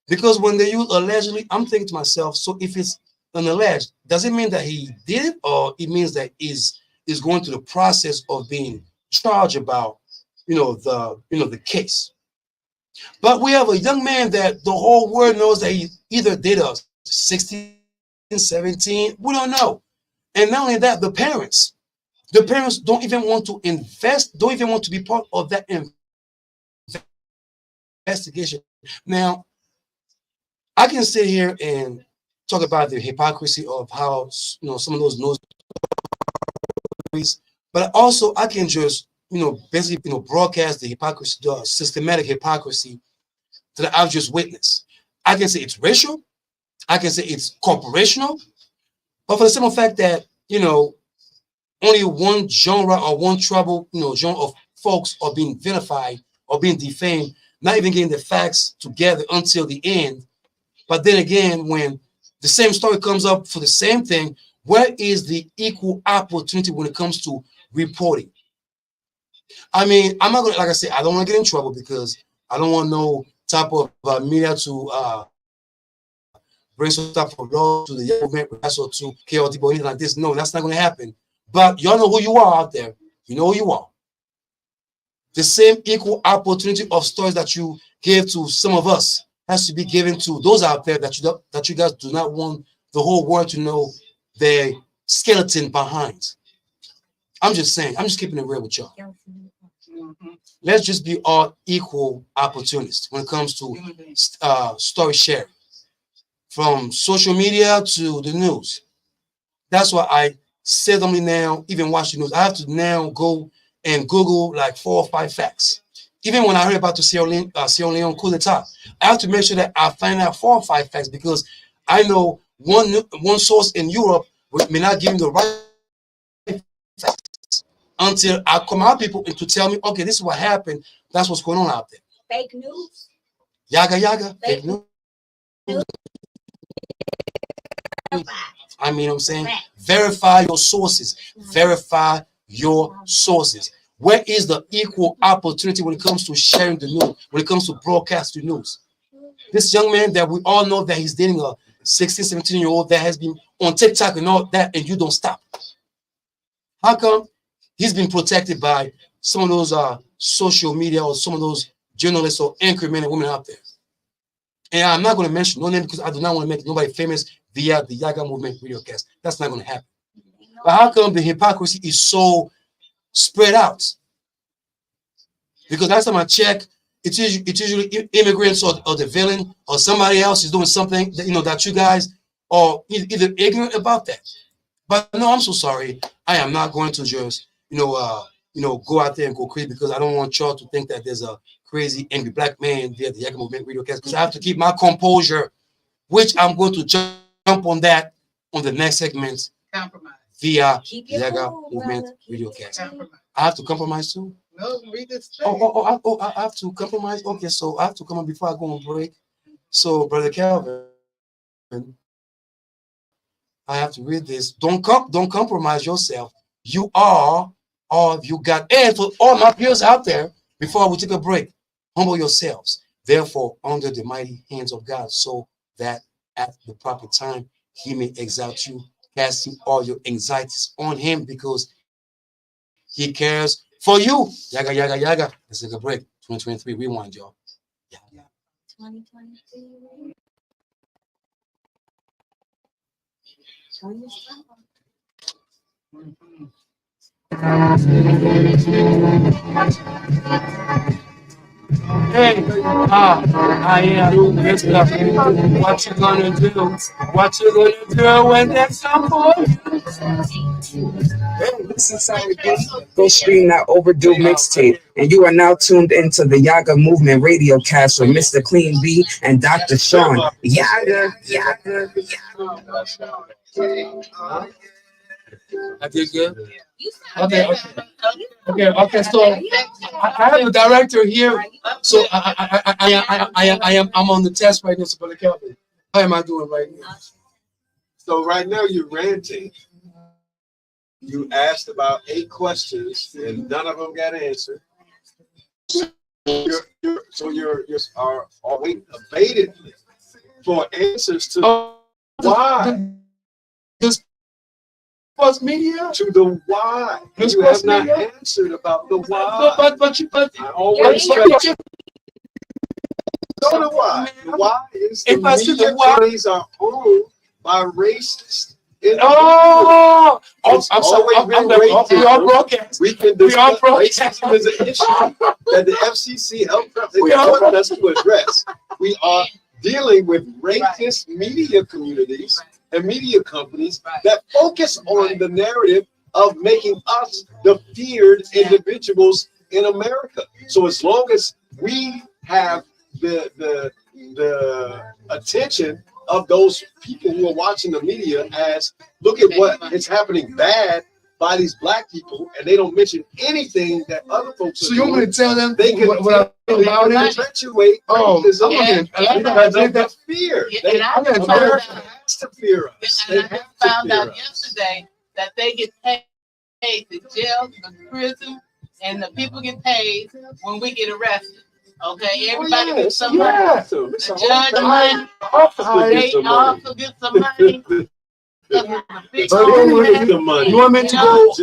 Because when they use allegedly, I'm thinking to myself, so if it's an alleged, does it mean that he did it, or it means that is going through the process of being charged about the case? But we have a young man that the whole world knows that he either did a 16, 17, we don't know. And not only that, the parents don't even want to invest, don't even want to be part of that investigation. Now, I can sit here and talk about the hypocrisy of how some of those news, but also I can just basically broadcast the hypocrisy, the systematic hypocrisy that I've just witnessed. I can say it's racial, I can say it's corporational, but for the simple fact that only one genre or one trouble genre of folks are being vilified or being defamed, not even getting the facts together until the end. But then again, when the same story comes up for the same thing, where is the equal opportunity when it comes to reporting? I mean, I'm not gonna, like I said, I don't want to get in trouble because I don't want no type of media to bring some type of law to the young movement or to KLT or anything like this. No, that's not going to happen. But y'all know who you are out there. You know who you are. The same equal opportunity of stories that you give to some of us has to be given to those out there that you guys do not want the whole world to know their skeleton behind. I'm just saying. I'm just keeping it real with y'all. Let's just be all equal opportunists when it comes to story sharing, from social media to the news. That's why I seldomly now even watch the news. I have to now go and Google like 4 or 5 facts. Even when I heard about the Sierra Leone coup d'etat, I have to make sure that I find out 4 or 5 facts because I know one source in Europe may not give me the right facts until I come out people and to tell me, okay, this is what happened. That's what's going on out there. Fake news. Yaggah, fake news. I mean, I'm saying, verify your sources. Verify your sources. Where is the equal opportunity when it comes to sharing the news, when it comes to broadcasting news? This young man that we all know that he's dating a 16, 17-year-old that has been on TikTok and all that, and you don't stop. How come he's been protected by some of those social media or some of those journalists or anchor men and women out there? And I'm not going to mention no name because I do not want to make nobody famous via the Yaggah Movement Radiocast. That's not going to happen. But how come the hypocrisy is so spread out? Because last time I checked, it's usually immigrants or the villain or somebody else is doing something that that you guys are either ignorant about that. But no, I'm so sorry. I am not going to just go out there and go crazy because I don't want y'all to think that there's a crazy angry black man there at the Yaggah Movement Radiocast because I have to keep my composure, which I'm going to jump on that on the next segment via Yaggah Movement Radiocast. I have to compromise too. No, read this. I have to compromise. Okay, so I have to come on before I go on break. So, Brother Calvin, I have to read this. Don't compromise yourself. You are all you got. And for all my peers out there, before we take a break, humble yourselves, therefore, under the mighty hands of God, so that at the proper time he may exalt you, casting all your anxieties on him because he cares for you. Yaggah. Let's take a break. 2023 rewind, y'all. 2023. Hey, I am Mr. What you gonna do? What you gonna do when there's some for you? Hey, listen, sorry, go stream that overdue mixtape. And you are now tuned into the Yaggah Movement Radio Cast with Mr. Clean B and Dr. Sean. Yaggah. I did good. Okay. So I have a director here, so I'm on the test right now, so Brother Kelvin. How am I doing right now? So right now you're ranting. You asked about 8 questions and none of them got answered. You're waiting abatedly for answers to why. This was media To the why. This You have was not media? answered about the why. But I always Yeah, try to know the why. The why is the If I see media the why- companies are owned by racists. oh, It's I'm sorry. always been We are racism. broadcast. We can We are discuss broadcast. racism as an issue that the FCC helped We are us to address. We are dealing with racist media communities and media companies that focus on the narrative of making us the feared individuals in America. So as long as we have the attention of those people who are watching the media as look at what is happening bad by these black people, and they don't mention anything that other folks are So you want me doing, to tell them they can what I feel about it? perpetuate Oh, racism yeah. because of the fear. They I'm gonna America tell has to fear us. They And I have just to found fear out us. yesterday that they get paid the jail, the prison, and the people get paid when we get arrested. Okay, everybody gets some money. Yeah. The judge money, Officer they gets some money. also get some money. The money. You want me to go?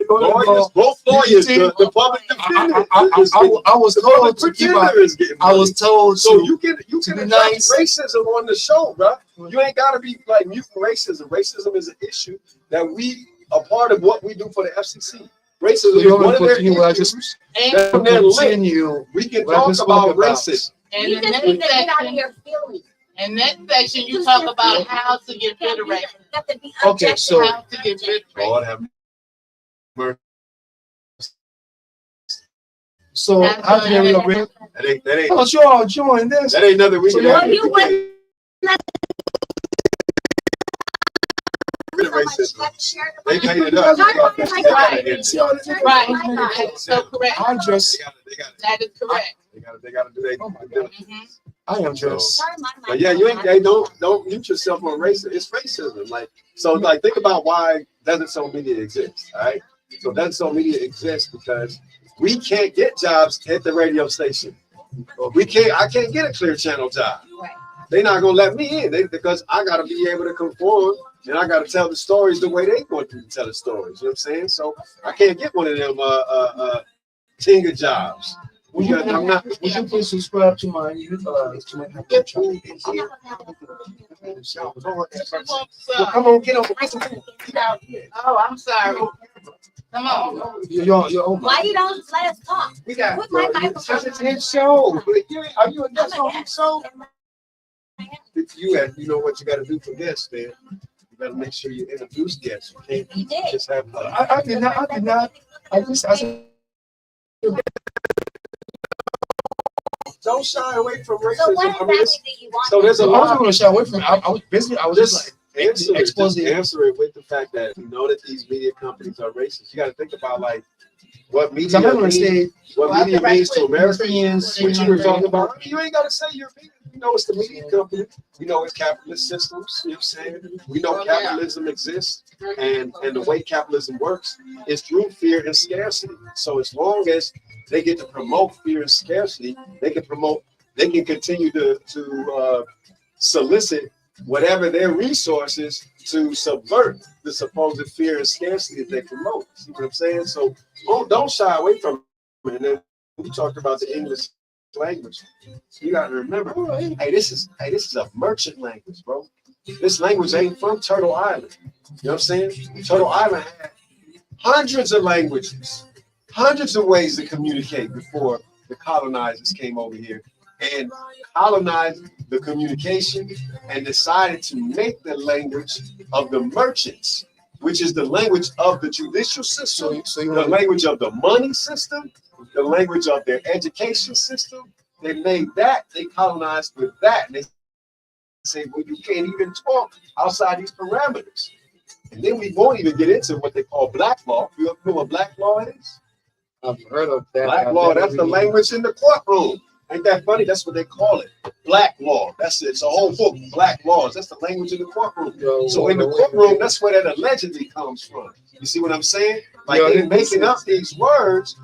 Lawyers, both lawyers, the public defender. I was told to keep out. I was told So to. you can be address nice. racism on the show, bro. You ain't gotta be like muting racism. Racism is an issue that we are part of what we do for the FCC. Racism is one of their issues. And They're linked. Continue. We can what I talk just about spoke about. racism. in the next section, in that section, you talk about how to get rid of racism. Okay, so How to get rid of racism. Lord have mercy. so how can we agree? That ain't Oh, you all join this. that ain't nothing we So can have. you went- Rid of racism. They made it up. Right. So correct. I'm just. That is correct. They gotta do their. I am just. But yeah, you ain't. They don't mute yourself on racism. It's racism. Like so. Like think about why Desert Soul Media exists. All right. So Desert Soul Media exists because we can't get jobs at the radio station. We can't. I can't get a Clear Channel job. They're not gonna let me in because I gotta be able to conform and I gotta tell the stories the way they want to tell the stories. You know what I'm saying? So I can't get one of them Tinga jobs. Would you, I'm not. would you please subscribe to my Well, come on, get over. Oh, I'm sorry. Come on. You're Why you don't let us talk? We got Put my microphone it's a hit show. Are you a guest on his show? You know what you gotta do for guests, man. You gotta make sure you introduce guests. You can't You did. just have. I did not. I said. Don't shy away from racism. So what I mean, exactly do you want? so there's So a I was lot. going to shy away from it. I was busy. I was just Just like answer it. expose Just it. answer it with the fact that you know that these media companies are racist. You got to think about like what media So I'm not going to means, say what media means to Americans. Europeans. What you were talking about. I mean, you ain't got to say European. We know it's the media company. We know it's capitalist systems. You know what I'm saying? We know capitalism exists, and the way capitalism works is through fear and scarcity. So as long as they get to promote fear and scarcity, they can continue to solicit whatever their resources to subvert the supposed fear and scarcity that they promote. See what I'm saying? So don't shy away from it. And then we talked about the English language. You got to remember, hey, this is a merchant language, bro. This language ain't from Turtle Island. You know what I'm saying? Turtle Island had hundreds of languages, hundreds of ways to communicate before the colonizers came over here and colonized the communication and decided to make the language of the merchants, which is the language of the judicial system, the language of the money system, the language of their education system. They made that, they colonized with that. And they say, well, you can't even talk outside these parameters. And then we won't even get into what they call black law. You know what black law is? I've heard of that. Black law, that's the language in the courtroom. Ain't that funny? That's what they call it. Black law. That's it. It's a whole book. Black laws. That's the language in the courtroom. So in the courtroom, that's where that allegedly comes from. You see what I'm saying? Like they're making up these words.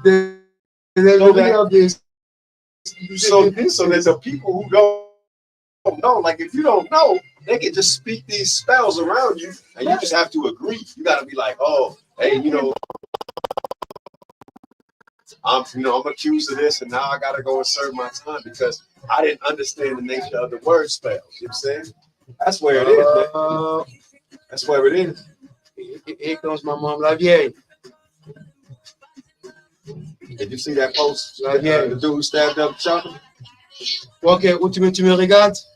So that the people who don't know, like if you don't know, they can just speak these spells around you, and you just have to agree. You got to be like, oh, hey, I'm accused of this, and now I gotta go and serve my time because I didn't understand the nature of the word spells. You know what I'm saying? That's where it is, man. That's where it is. Here comes my mom, la vieille. Did you see that post? The dude who stabbed up Chopper? Okay, tu me regardes?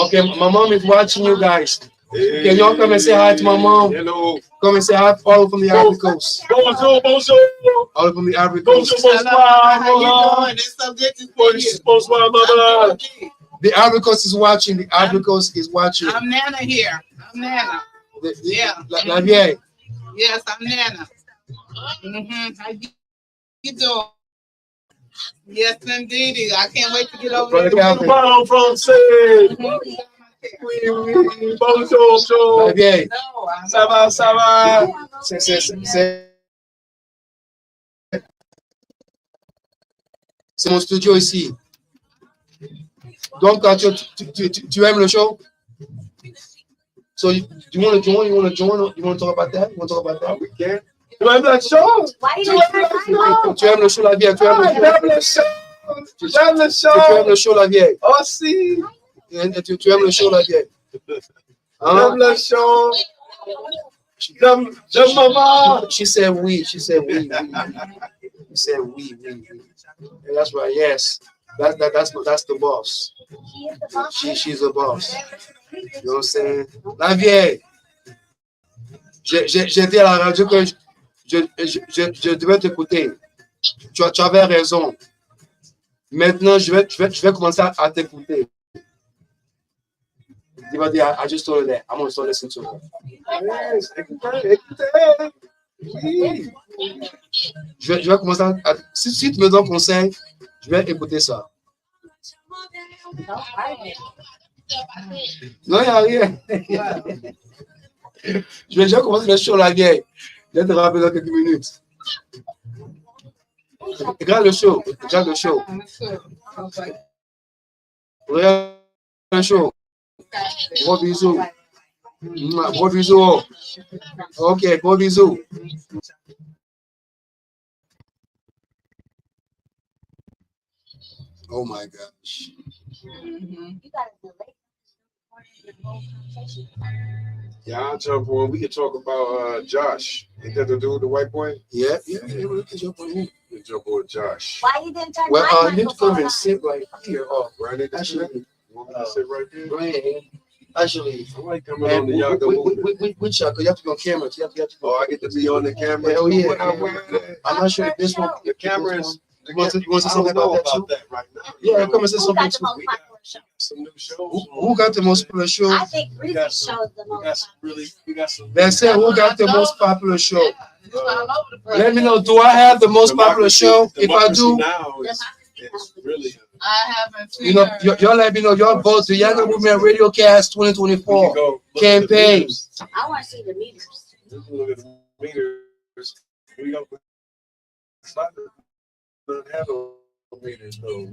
Okay, my mom is watching you guys. Hey, can y'all come and say hi to my mom? Hello. Come and say hi all from the Ivory Coast. Bonjour, bonjour. All from the Ivory Coast. How you doing? It's so good to see you. Bonsoir, mama. The Ivory Coast is watching. The Ivory Coast is watching. I'm Nana here. I'm Nana. Yeah. La vieille. Yes, I'm Nana. How you doing? Yes, indeed. I can't wait to get over there. Parle français. Oui, bonjour. La vieille. Ça va, ça va. C'est mon studio ici. Donc, tu aimes le show? So you want to join? You want to talk about that? You want to talk about that? We can. Tu aimes le show? Tu aimes le show, la vieille? Tu aimes le show? J'aime le show. Tu aimes le show, la vieille? Oh, si. Tu aimes le show, la vieille? J'aime le show. J'aime maman. She said oui. She said oui. She said oui. And that's right. Yes. That's the boss. She's the boss. You know what I'm saying? La vieille. J'ai dit à la radio que je devais t'écouter. Tu avais raison. Maintenant, je vais commencer à t'écouter. I just told her that. I'm going to start listening to her. Yes, Je vais commencer à... Si tu me donnes conseil, je vais écouter ça. Non, il n'y a rien. Je vais déjà commencer le show, la vieille. Je vais te rappeler dans quelques minutes. Regarde le show. Regarde le show. Regarde le show. Gros bisous. Gros bisous. Ok, gros bisous. Oh my gosh. Yeah, I'll jump on. We can talk about Josh. Ain't that the dude, the white boy? Yeah, we can jump on him. We can jump on Josh. Why you didn't turn Well, you need to come and sit right here. Oh, Right, actually, you want me to sit right there? go ahead. Actually, I like coming on the Yaggah movement. which you have to be on camera. You have to Oh, I get to be on the camera. Oh, yeah. I'm I'm not sure if this one. The camera is. You want to say I something don't know about that too? about that right now. Yeah, come and say Who something got the too. most popular show? Some new shows. Who got the most popular show? I think We got Reese's some- show is the We got most some really. We got some. They said who got the most popular show. It's all over the place. Let me know. Do I have the most popular Democracy- show? If I democracy do, now it's really. I haven't seen you know, her. y'all let me know. Y'all vote the Yaggah Movement Radiocast We can 2024 go look at the campaign. meters. I want to see the meters. Let's look at the meters. We go. It's not that have no meters though.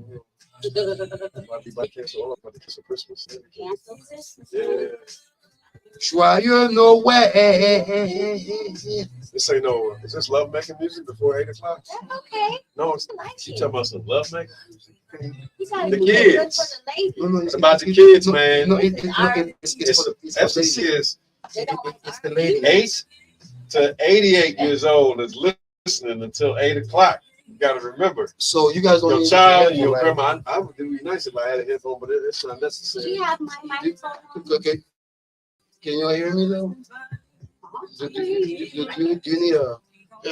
Might be by cancel all about the kiss of Christmas. Cancel Christmas. Yeah. Joyeux Noël. This ain't no. Is this love making music before 8 o'clock? That's okay. No, it's. I like You it. talking about some love making music? You gotta The do it good kids. for the ladies. No, It's about the kids, man. No, it's for the Emphasis ladies. is They don't like It's the ladies. 8 to 88 years old is listening until 8 o'clock. You got to remember. So you guys don't Your need child, to your right? grandma. I would be nice if I had a headphone, but it's not Do necessary. you have my microphone on? Okay. Can y'all hear me though? Do you need a?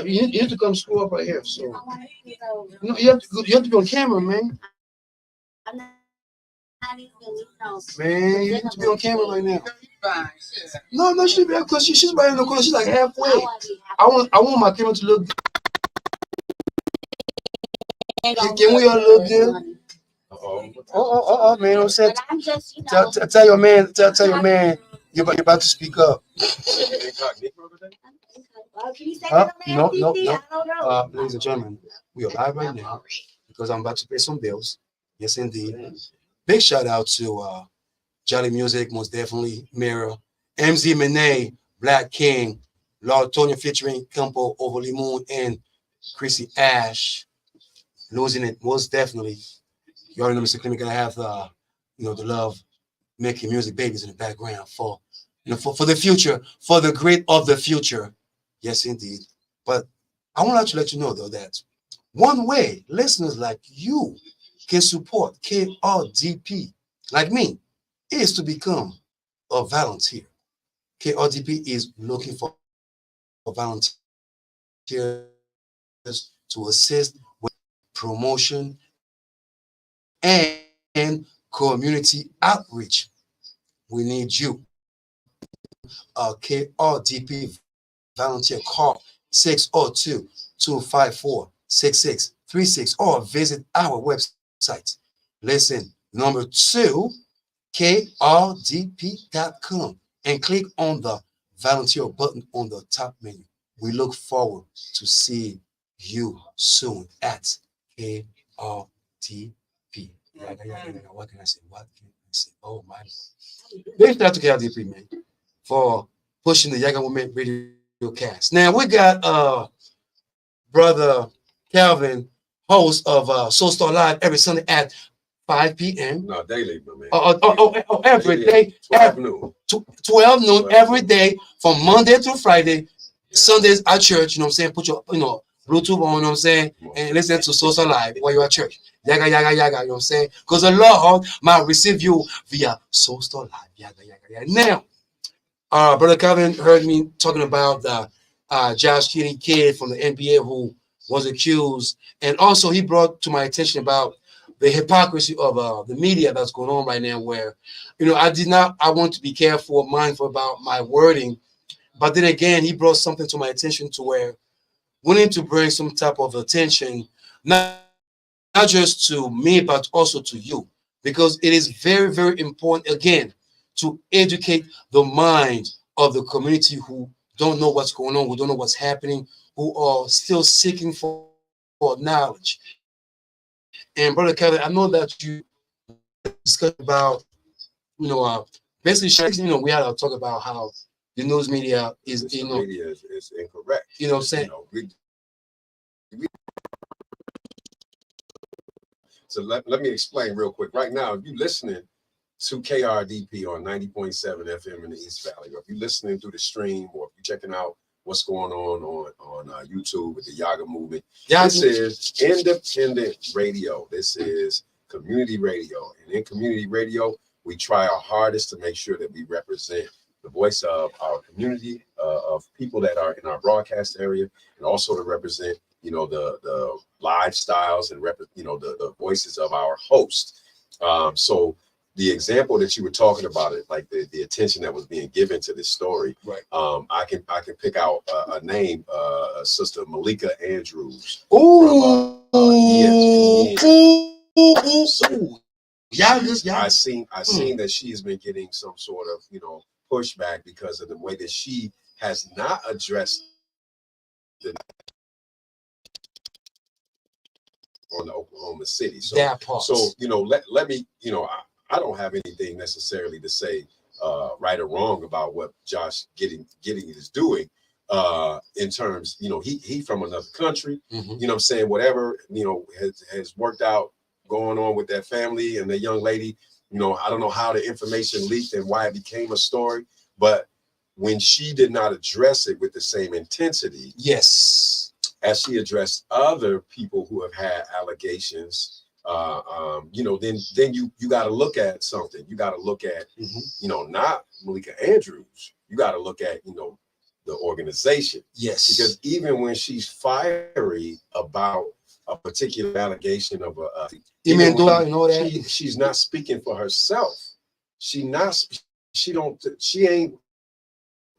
You need to come screw up right here. So I want to see those. no, you have to be on camera, man. I'm not even, you know. Man, you need to be on camera right now. No, she's because she's right in the corner. She's like halfway. I want my camera to look. Can we all look good? Man, I'm saying. Tell your man. Tell your man. You're about to speak up. No. Ladies and gentlemen, we are live right now because I'm about to pay some bills. Yes, indeed. Big shout out to Jolly Music, most definitely Mirror, MZ Monet, Black King, Lord Tony featuring Campo Overly Moon, and Chrissy Ash. Losing it most definitely. You already know Mr. Clement gonna have the love making music babies in the background for for the future, for the great of the future. Yes, indeed. But I want to let you know though that one way listeners like you can support KRDP like me is to become a volunteer. KRDP is looking for volunteers to assist with promotion and community outreach. We need you. KRDP volunteer, call 602-254-6636 or visit our website. Listen, number 2, krdp.com, and click on the volunteer button on the top menu. We look forward to seeing you soon at KRDP. What can I say? Oh my Lord. Big shout out to KRDP, man, for pushing the Yaggah Movement Radiocast. Now we got brother Calvin, host of Soul Star Live every Sunday at 5 p.m. No, daily, my man. Every day. 12 noon. 12 noon every day from Monday through Friday. Sundays at church, you know what I'm saying? Put your, Bluetooth on, you know what I'm saying? And listen to Soul Star Live while you're at church. Yaggah, yaggah, yaggah, you know what I'm saying? Because the Lord might receive you via Soul Star Live. Yaggah, yaggah, yaggah. Now, Brother Calvin heard me talking about the Josh Giddey kid from the NBA who was accused. And also he brought to my attention about the hypocrisy of the media that's going on right now where, I want to be careful, mindful about my wording. But then again, he brought something to my attention to where we need to bring some type of attention, not just to me, but also to you. Because it is very, very important, again, to educate the mind of the community who don't know what's going on, who don't know what's happening, who are still seeking for knowledge. And Brother Kelly, I know that you discussed about, basically, we had to talk about how the news media is, media is incorrect. You know what I'm saying? So let me explain real quick. Right now, if you're listening to KRDP on 90.7 FM in the East Valley, or if you're listening through the stream, or if you're checking out what's going on YouTube with the Yaggah movement, this is independent radio. This is community radio. And in community radio, we try our hardest to make sure that we represent the voice of our community, of people that are in our broadcast area, and also to represent, the lifestyles and the voices of our host. So the example that you were talking about, it like the attention that was being given to this story, right? I can pick out a name, Sister Malika Andrews. Oh, I seen that she's been getting some sort of pushback because of the way that she has not addressed the on the Oklahoma City. So let me, I don't have anything necessarily to say right or wrong about what Josh Giddey is doing in terms, he from another country, you know what I'm saying, whatever, has worked out going on with that family and the young lady, I don't know how the information leaked and why it became a story, but when she did not address it with the same intensity, yes, as she addressed other people who have had allegations, then you got to look at something. You got to look at, not Malika Andrews. You got to look at, the organization. Yes. Because even when she's fiery about a particular allegation of she's not speaking for herself. She's not she ain't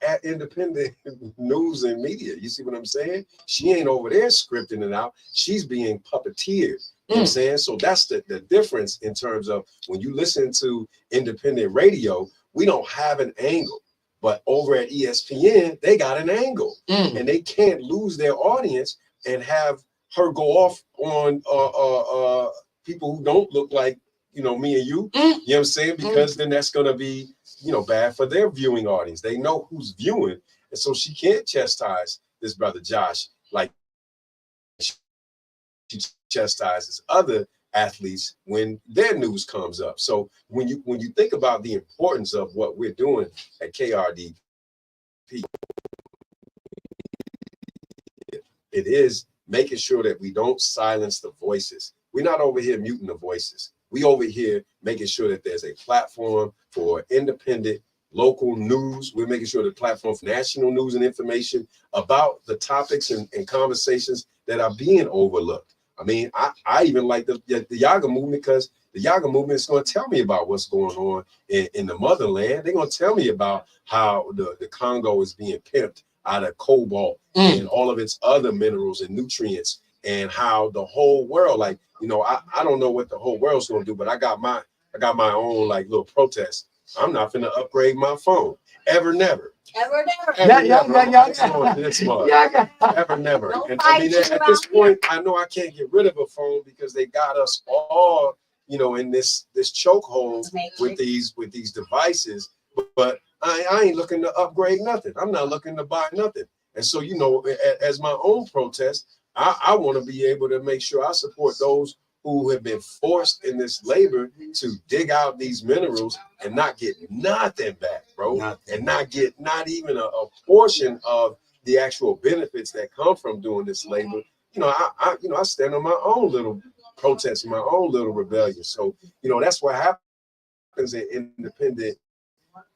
at independent news and media. You see what I'm saying? She ain't over there scripting it out. She's being puppeteered. You know what I'm saying? So that's the difference in terms of when you listen to independent radio, we don't have an angle. But over at ESPN, they got an angle. And they can't lose their audience and have her go off on people who don't look like, you know, me and you. You know what I'm saying? Because then that's going to be, you know, bad for their viewing audience. They know who's viewing. And so she can't chastise this brother Josh like she chastises other athletes when their news comes up. So when you think about the importance of what we're doing at KRDP, it is making sure that we don't silence the voices. We're not over here muting the voices. We over here making sure that there's a platform for independent local news. We're making sure the platform for national news and information about the topics and conversations that are being overlooked. I mean, I even like the Yaggah movement, because the Yaggah movement is going to tell me about what's going on in the motherland. They're going to tell me about how the Congo is being pimped out of cobalt and all of its other minerals and nutrients, and how the whole world, like, you know, I don't know what the whole world's going to do, but I got my own like little protest. I'm not going to upgrade my phone. Ever, never. Ever, never. Ever, never. And I mean, at this point, I know I can't get rid of a phone because they got us all, you know, in this chokehold with these devices. But I ain't looking to upgrade nothing. I'm not looking to buy nothing. And so, you know, as my own protest, I want to be able to make sure I support those who have been forced in this labor to dig out these minerals and not get nothing back, bro. And not get not even a portion of the actual benefits that come from doing this labor. You know, I stand on my own little protest, my own little rebellion. So, you know, that's what happens in independent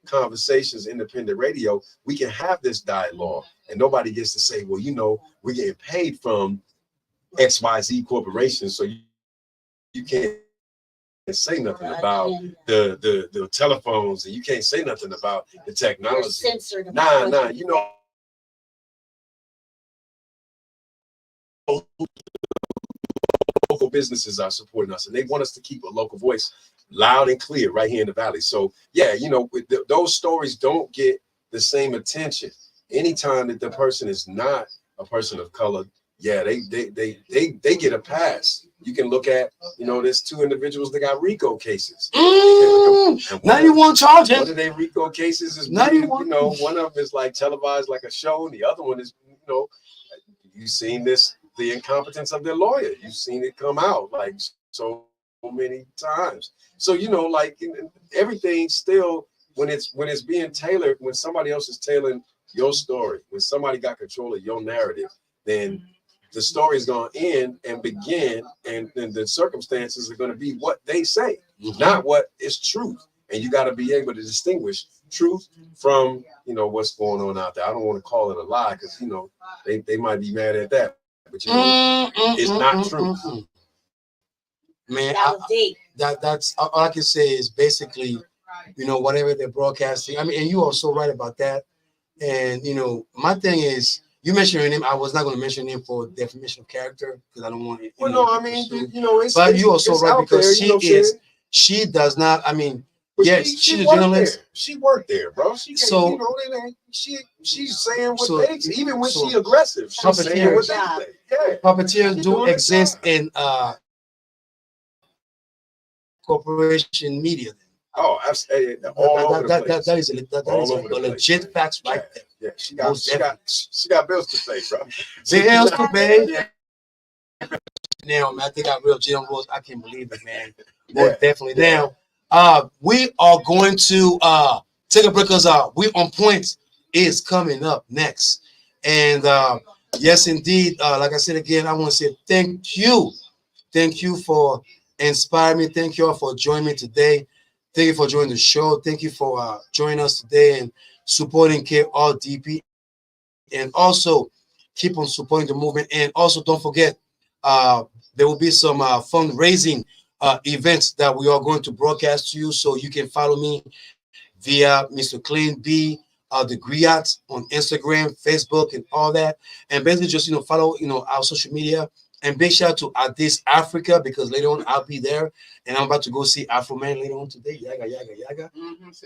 conversations, independent radio. We can have this dialogue and nobody gets to say, well, you know, we're getting paid from XYZ Corporation, so you can't say nothing about the telephones, and you can't say nothing about the technology. Nah, you know, local businesses are supporting us, and they want us to keep a local voice loud and clear right here in the Valley. So yeah, you know, those stories don't get the same attention anytime that the person is not a person of color. Yeah, they get a pass. You can look at, you know, there's two individuals that got RICO cases. Now you want charging? One of their RICO cases is, you know, one of them is like televised like a show, and the other one is, you know, you've seen this, the incompetence of their lawyer. You've seen it come out like so many times. So, you know, like everything still, when it's being tailored, when somebody else is tailoring your story, when somebody got control of your narrative, then the story is going to end and begin, and then the circumstances are going to be what they say, not what is truth. And you got to be able to distinguish truth from, you know, what's going on out there. I don't want to call it a lie because, you know, they might be mad at that, but you know, it's not truth. Man, that's all I can say is basically, you know, whatever they're broadcasting. I mean, and you are so right about that. And you know, my thing is, you mentioned your name. I was not going to mention your name for defamation of character because I don't want it. Well, no, I mean, you know, but you are so right because she does not. I mean, yes, she's a journalist. She worked there, bro. So you know, she's saying what they even when she aggressive. She's saying what they say. Yeah, puppeteers do exist in corporation media. Oh, absolutely. That is a legit facts right there. Yeah, she got bills to pay, bro. Bills to pay. Now, man, they got real general rules. I can't believe it, man. Most definitely. Now, we are going to take a break because We On Point is coming up next. And yes, indeed, like I said again, I want to say thank you. Thank you for inspiring me. Thank you all for joining me today. Thank you for joining the show. Thank you for joining us today and supporting KRDP. And also keep on supporting the movement. And also don't forget, there will be some fundraising events that we are going to broadcast to you. So you can follow me via Mr. Clean B, the Griot on Instagram, Facebook, and all that. And basically just, follow, our social media. And big shout out to Addis Africa, because later on I'll be there. And I'm about to go see Afro Man later on today. Yaggah.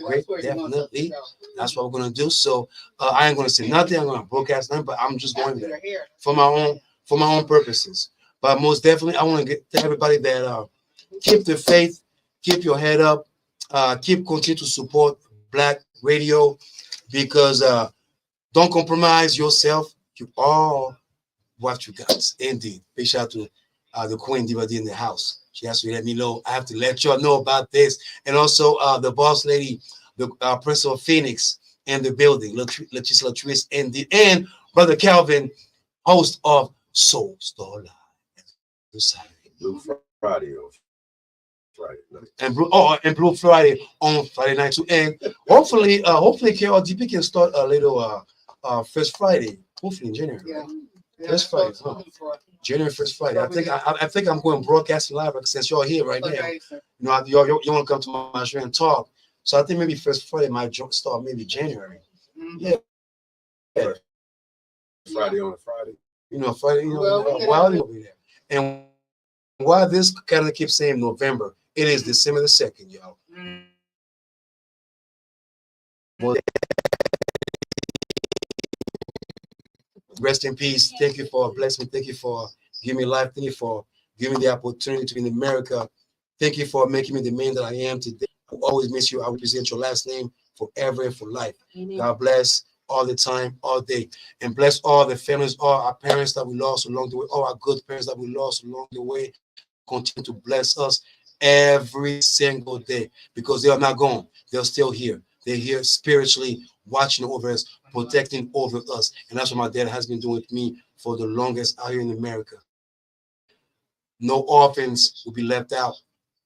Great, definitely. That's what we're going to do. So I ain't going to say nothing. I'm going to broadcast nothing, but I'm just going there for my own purposes. But most definitely, I want to get to everybody that keep the faith, keep your head up, continue to support Black radio, because don't compromise yourself. You are what you got. Indeed. Big shout out to the Queen Diva D in the house. She has to let me know. I have to let y'all know about this. And also the boss lady, the Principal of Phoenix, and the building, Leticia Latrice, and Brother Calvin, host of Soul Star Live. Blue Friday on Friday night. And Blue Friday on Friday night too. And hopefully KRDP can start a little first Friday, hopefully in January. Yeah. First Friday, January 1st Friday. I think I'm going broadcasting live since you're here right now. You want to come to my show and talk. So I think maybe first Friday might start maybe January. Yeah. Friday on Friday. Friday. While they'll be there, and while this kind of keeps saying November, it is December the 2nd, y'all. Rest in peace. Thank you for blessing me. Thank you for giving me life. Thank you for giving me the opportunity to be in America. Thank you for making me the man that I am today. I will always miss you. I will present your last name forever and for life. Amen. God bless all the time, all day. And bless all the families, all our parents that we lost along the way, all our good parents that we lost along the way. Continue to bless us every single day, because they are not gone. They're still here. They're here spiritually, watching over us, protecting over us. And that's what my dad has been doing with me for the longest out here in America. No orphans will be left out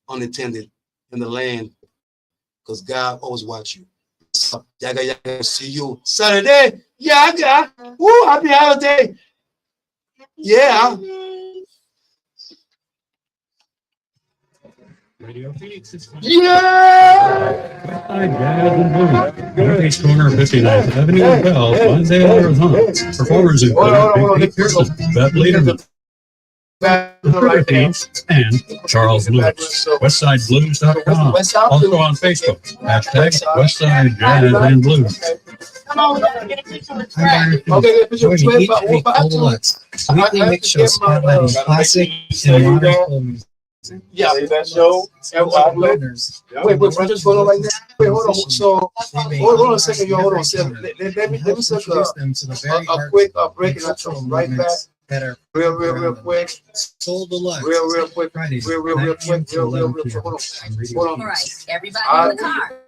unattended in the land, because God always watch you. Yaggah, see you Saturday. Yaggah. Woo, happy holiday. Yeah. Radio Phoenix is Yeah! Jazz and Blues. Northeast corner of 59th Avenue in Bell, Wednesday, Arizona. Performers include Pete Pearson, Beth Lederman, and Charles Lewis. WestsideBlues.com. Also on Facebook. Hashtag Westside Jazz and Blues. Joining each week all the lots. Weekly mix show spotlighting classic and modern soul music. Yeah, that show. Wait, what's going on right now? Wait, hold on. So, hold on a second, y'all. Hold on. Let me take a quick break, and I'll come right back. Real quick. Soul Deluxe. Real quick. Fridays, Real quick. Hold on. All right, everybody in the car.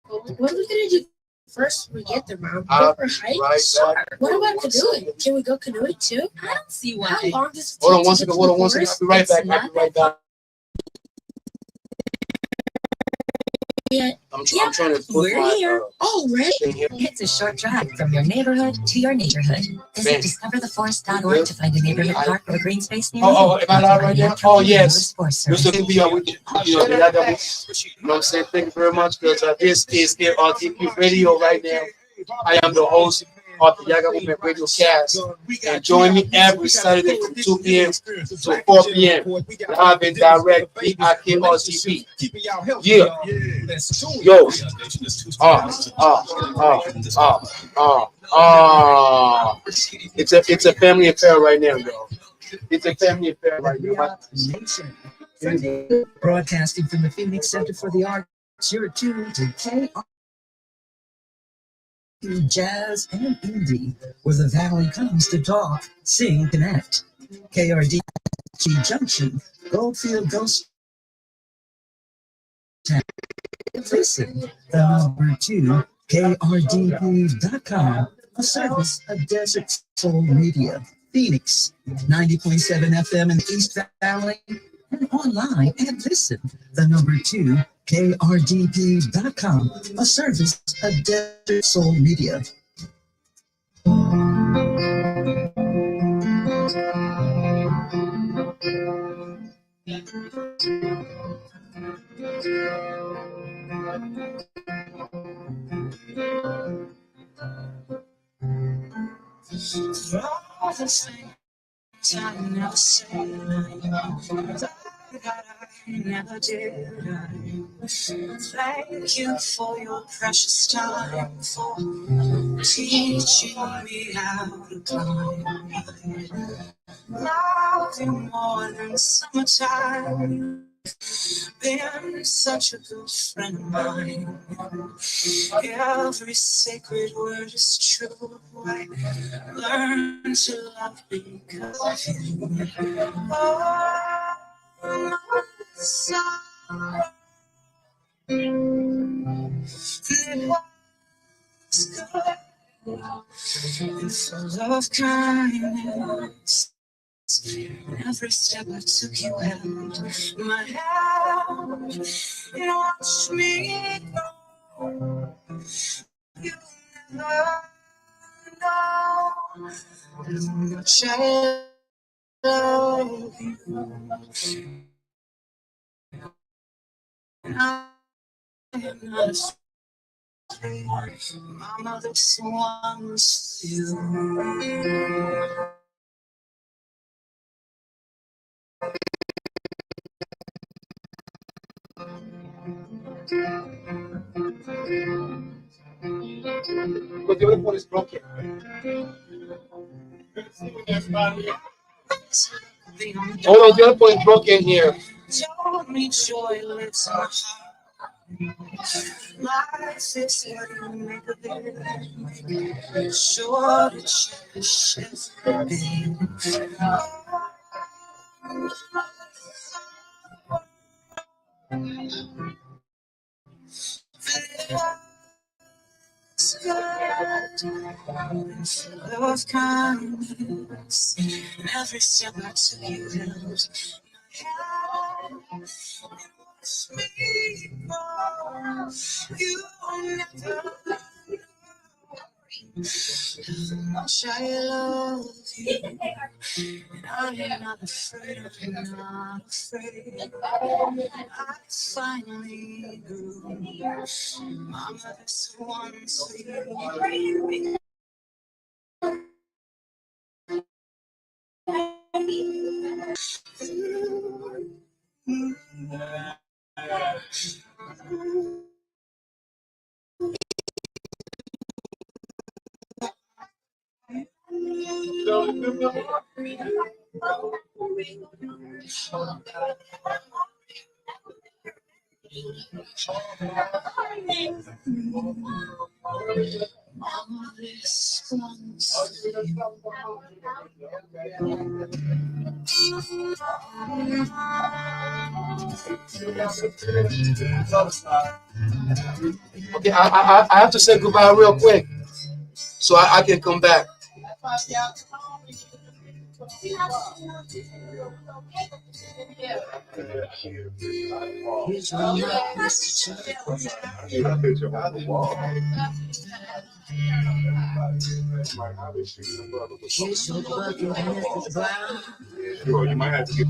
What are we gonna do first? We get there, Mom. Right Sure. What about canoeing? Can we go canoeing too? I don't see why. How long does it take? Hold on one second. I'll be right back. I'm trying to put We're here. Right. It's a short drive from your neighborhood to your neighborhood. Visit discovertheforest.org to find a neighborhood park or green space near you. Am I live right now? Oh, yes. Mr. Kimby, with you know what I'm saying? Thank you very much, because this is KRDP Radio right now. I am the host of the Yaggah Movement Radiocast. And join me every Saturday from 2 p.m. to 4 p.m. Live and direct via KRDP. Yeah. Yo. It's a family affair right now, y'all. It's a family affair right now. Broadcasting from the Phoenix Center for the Arts, you're tuned to KRDP Jazz and Indie, where the Valley comes to talk, sing, connect. KRDP Junction, Goldfield Ghost Town. Listen, the number 2, KRDP.com, a service of Desert Soul Media. Phoenix, 90.7 FM in the East Valley, and online and listen, the number 2, KRDP.com, a service of Desert Soul Media. all the things I never said, that I never did. Thank you for your precious time, for teaching me how to climb. Love you more than summertime. Been such a good friend of mine. Every sacred word is true. I learned to love because of you. Oh, so it was good and full of kindness. Every step I took, you held my hand and watched me grow. You never know how much I love you. I am not afraid. My mother's wants you. But the other one is broken. Oh no, the other one is broken here. Told me joy lives in my heart. Life is what you make of it. Sure to cherish every bit. It's good and full of kindness. And every step I took, you held my hand and watched me grow. You never know how much I love you. And I am not afraid, I'm not afraid. I finally grew. My mother's once you. Okay, I have to say goodbye real quick, so I can come back. Here's your bucket, Mrs. Brown. Sure, you might have to get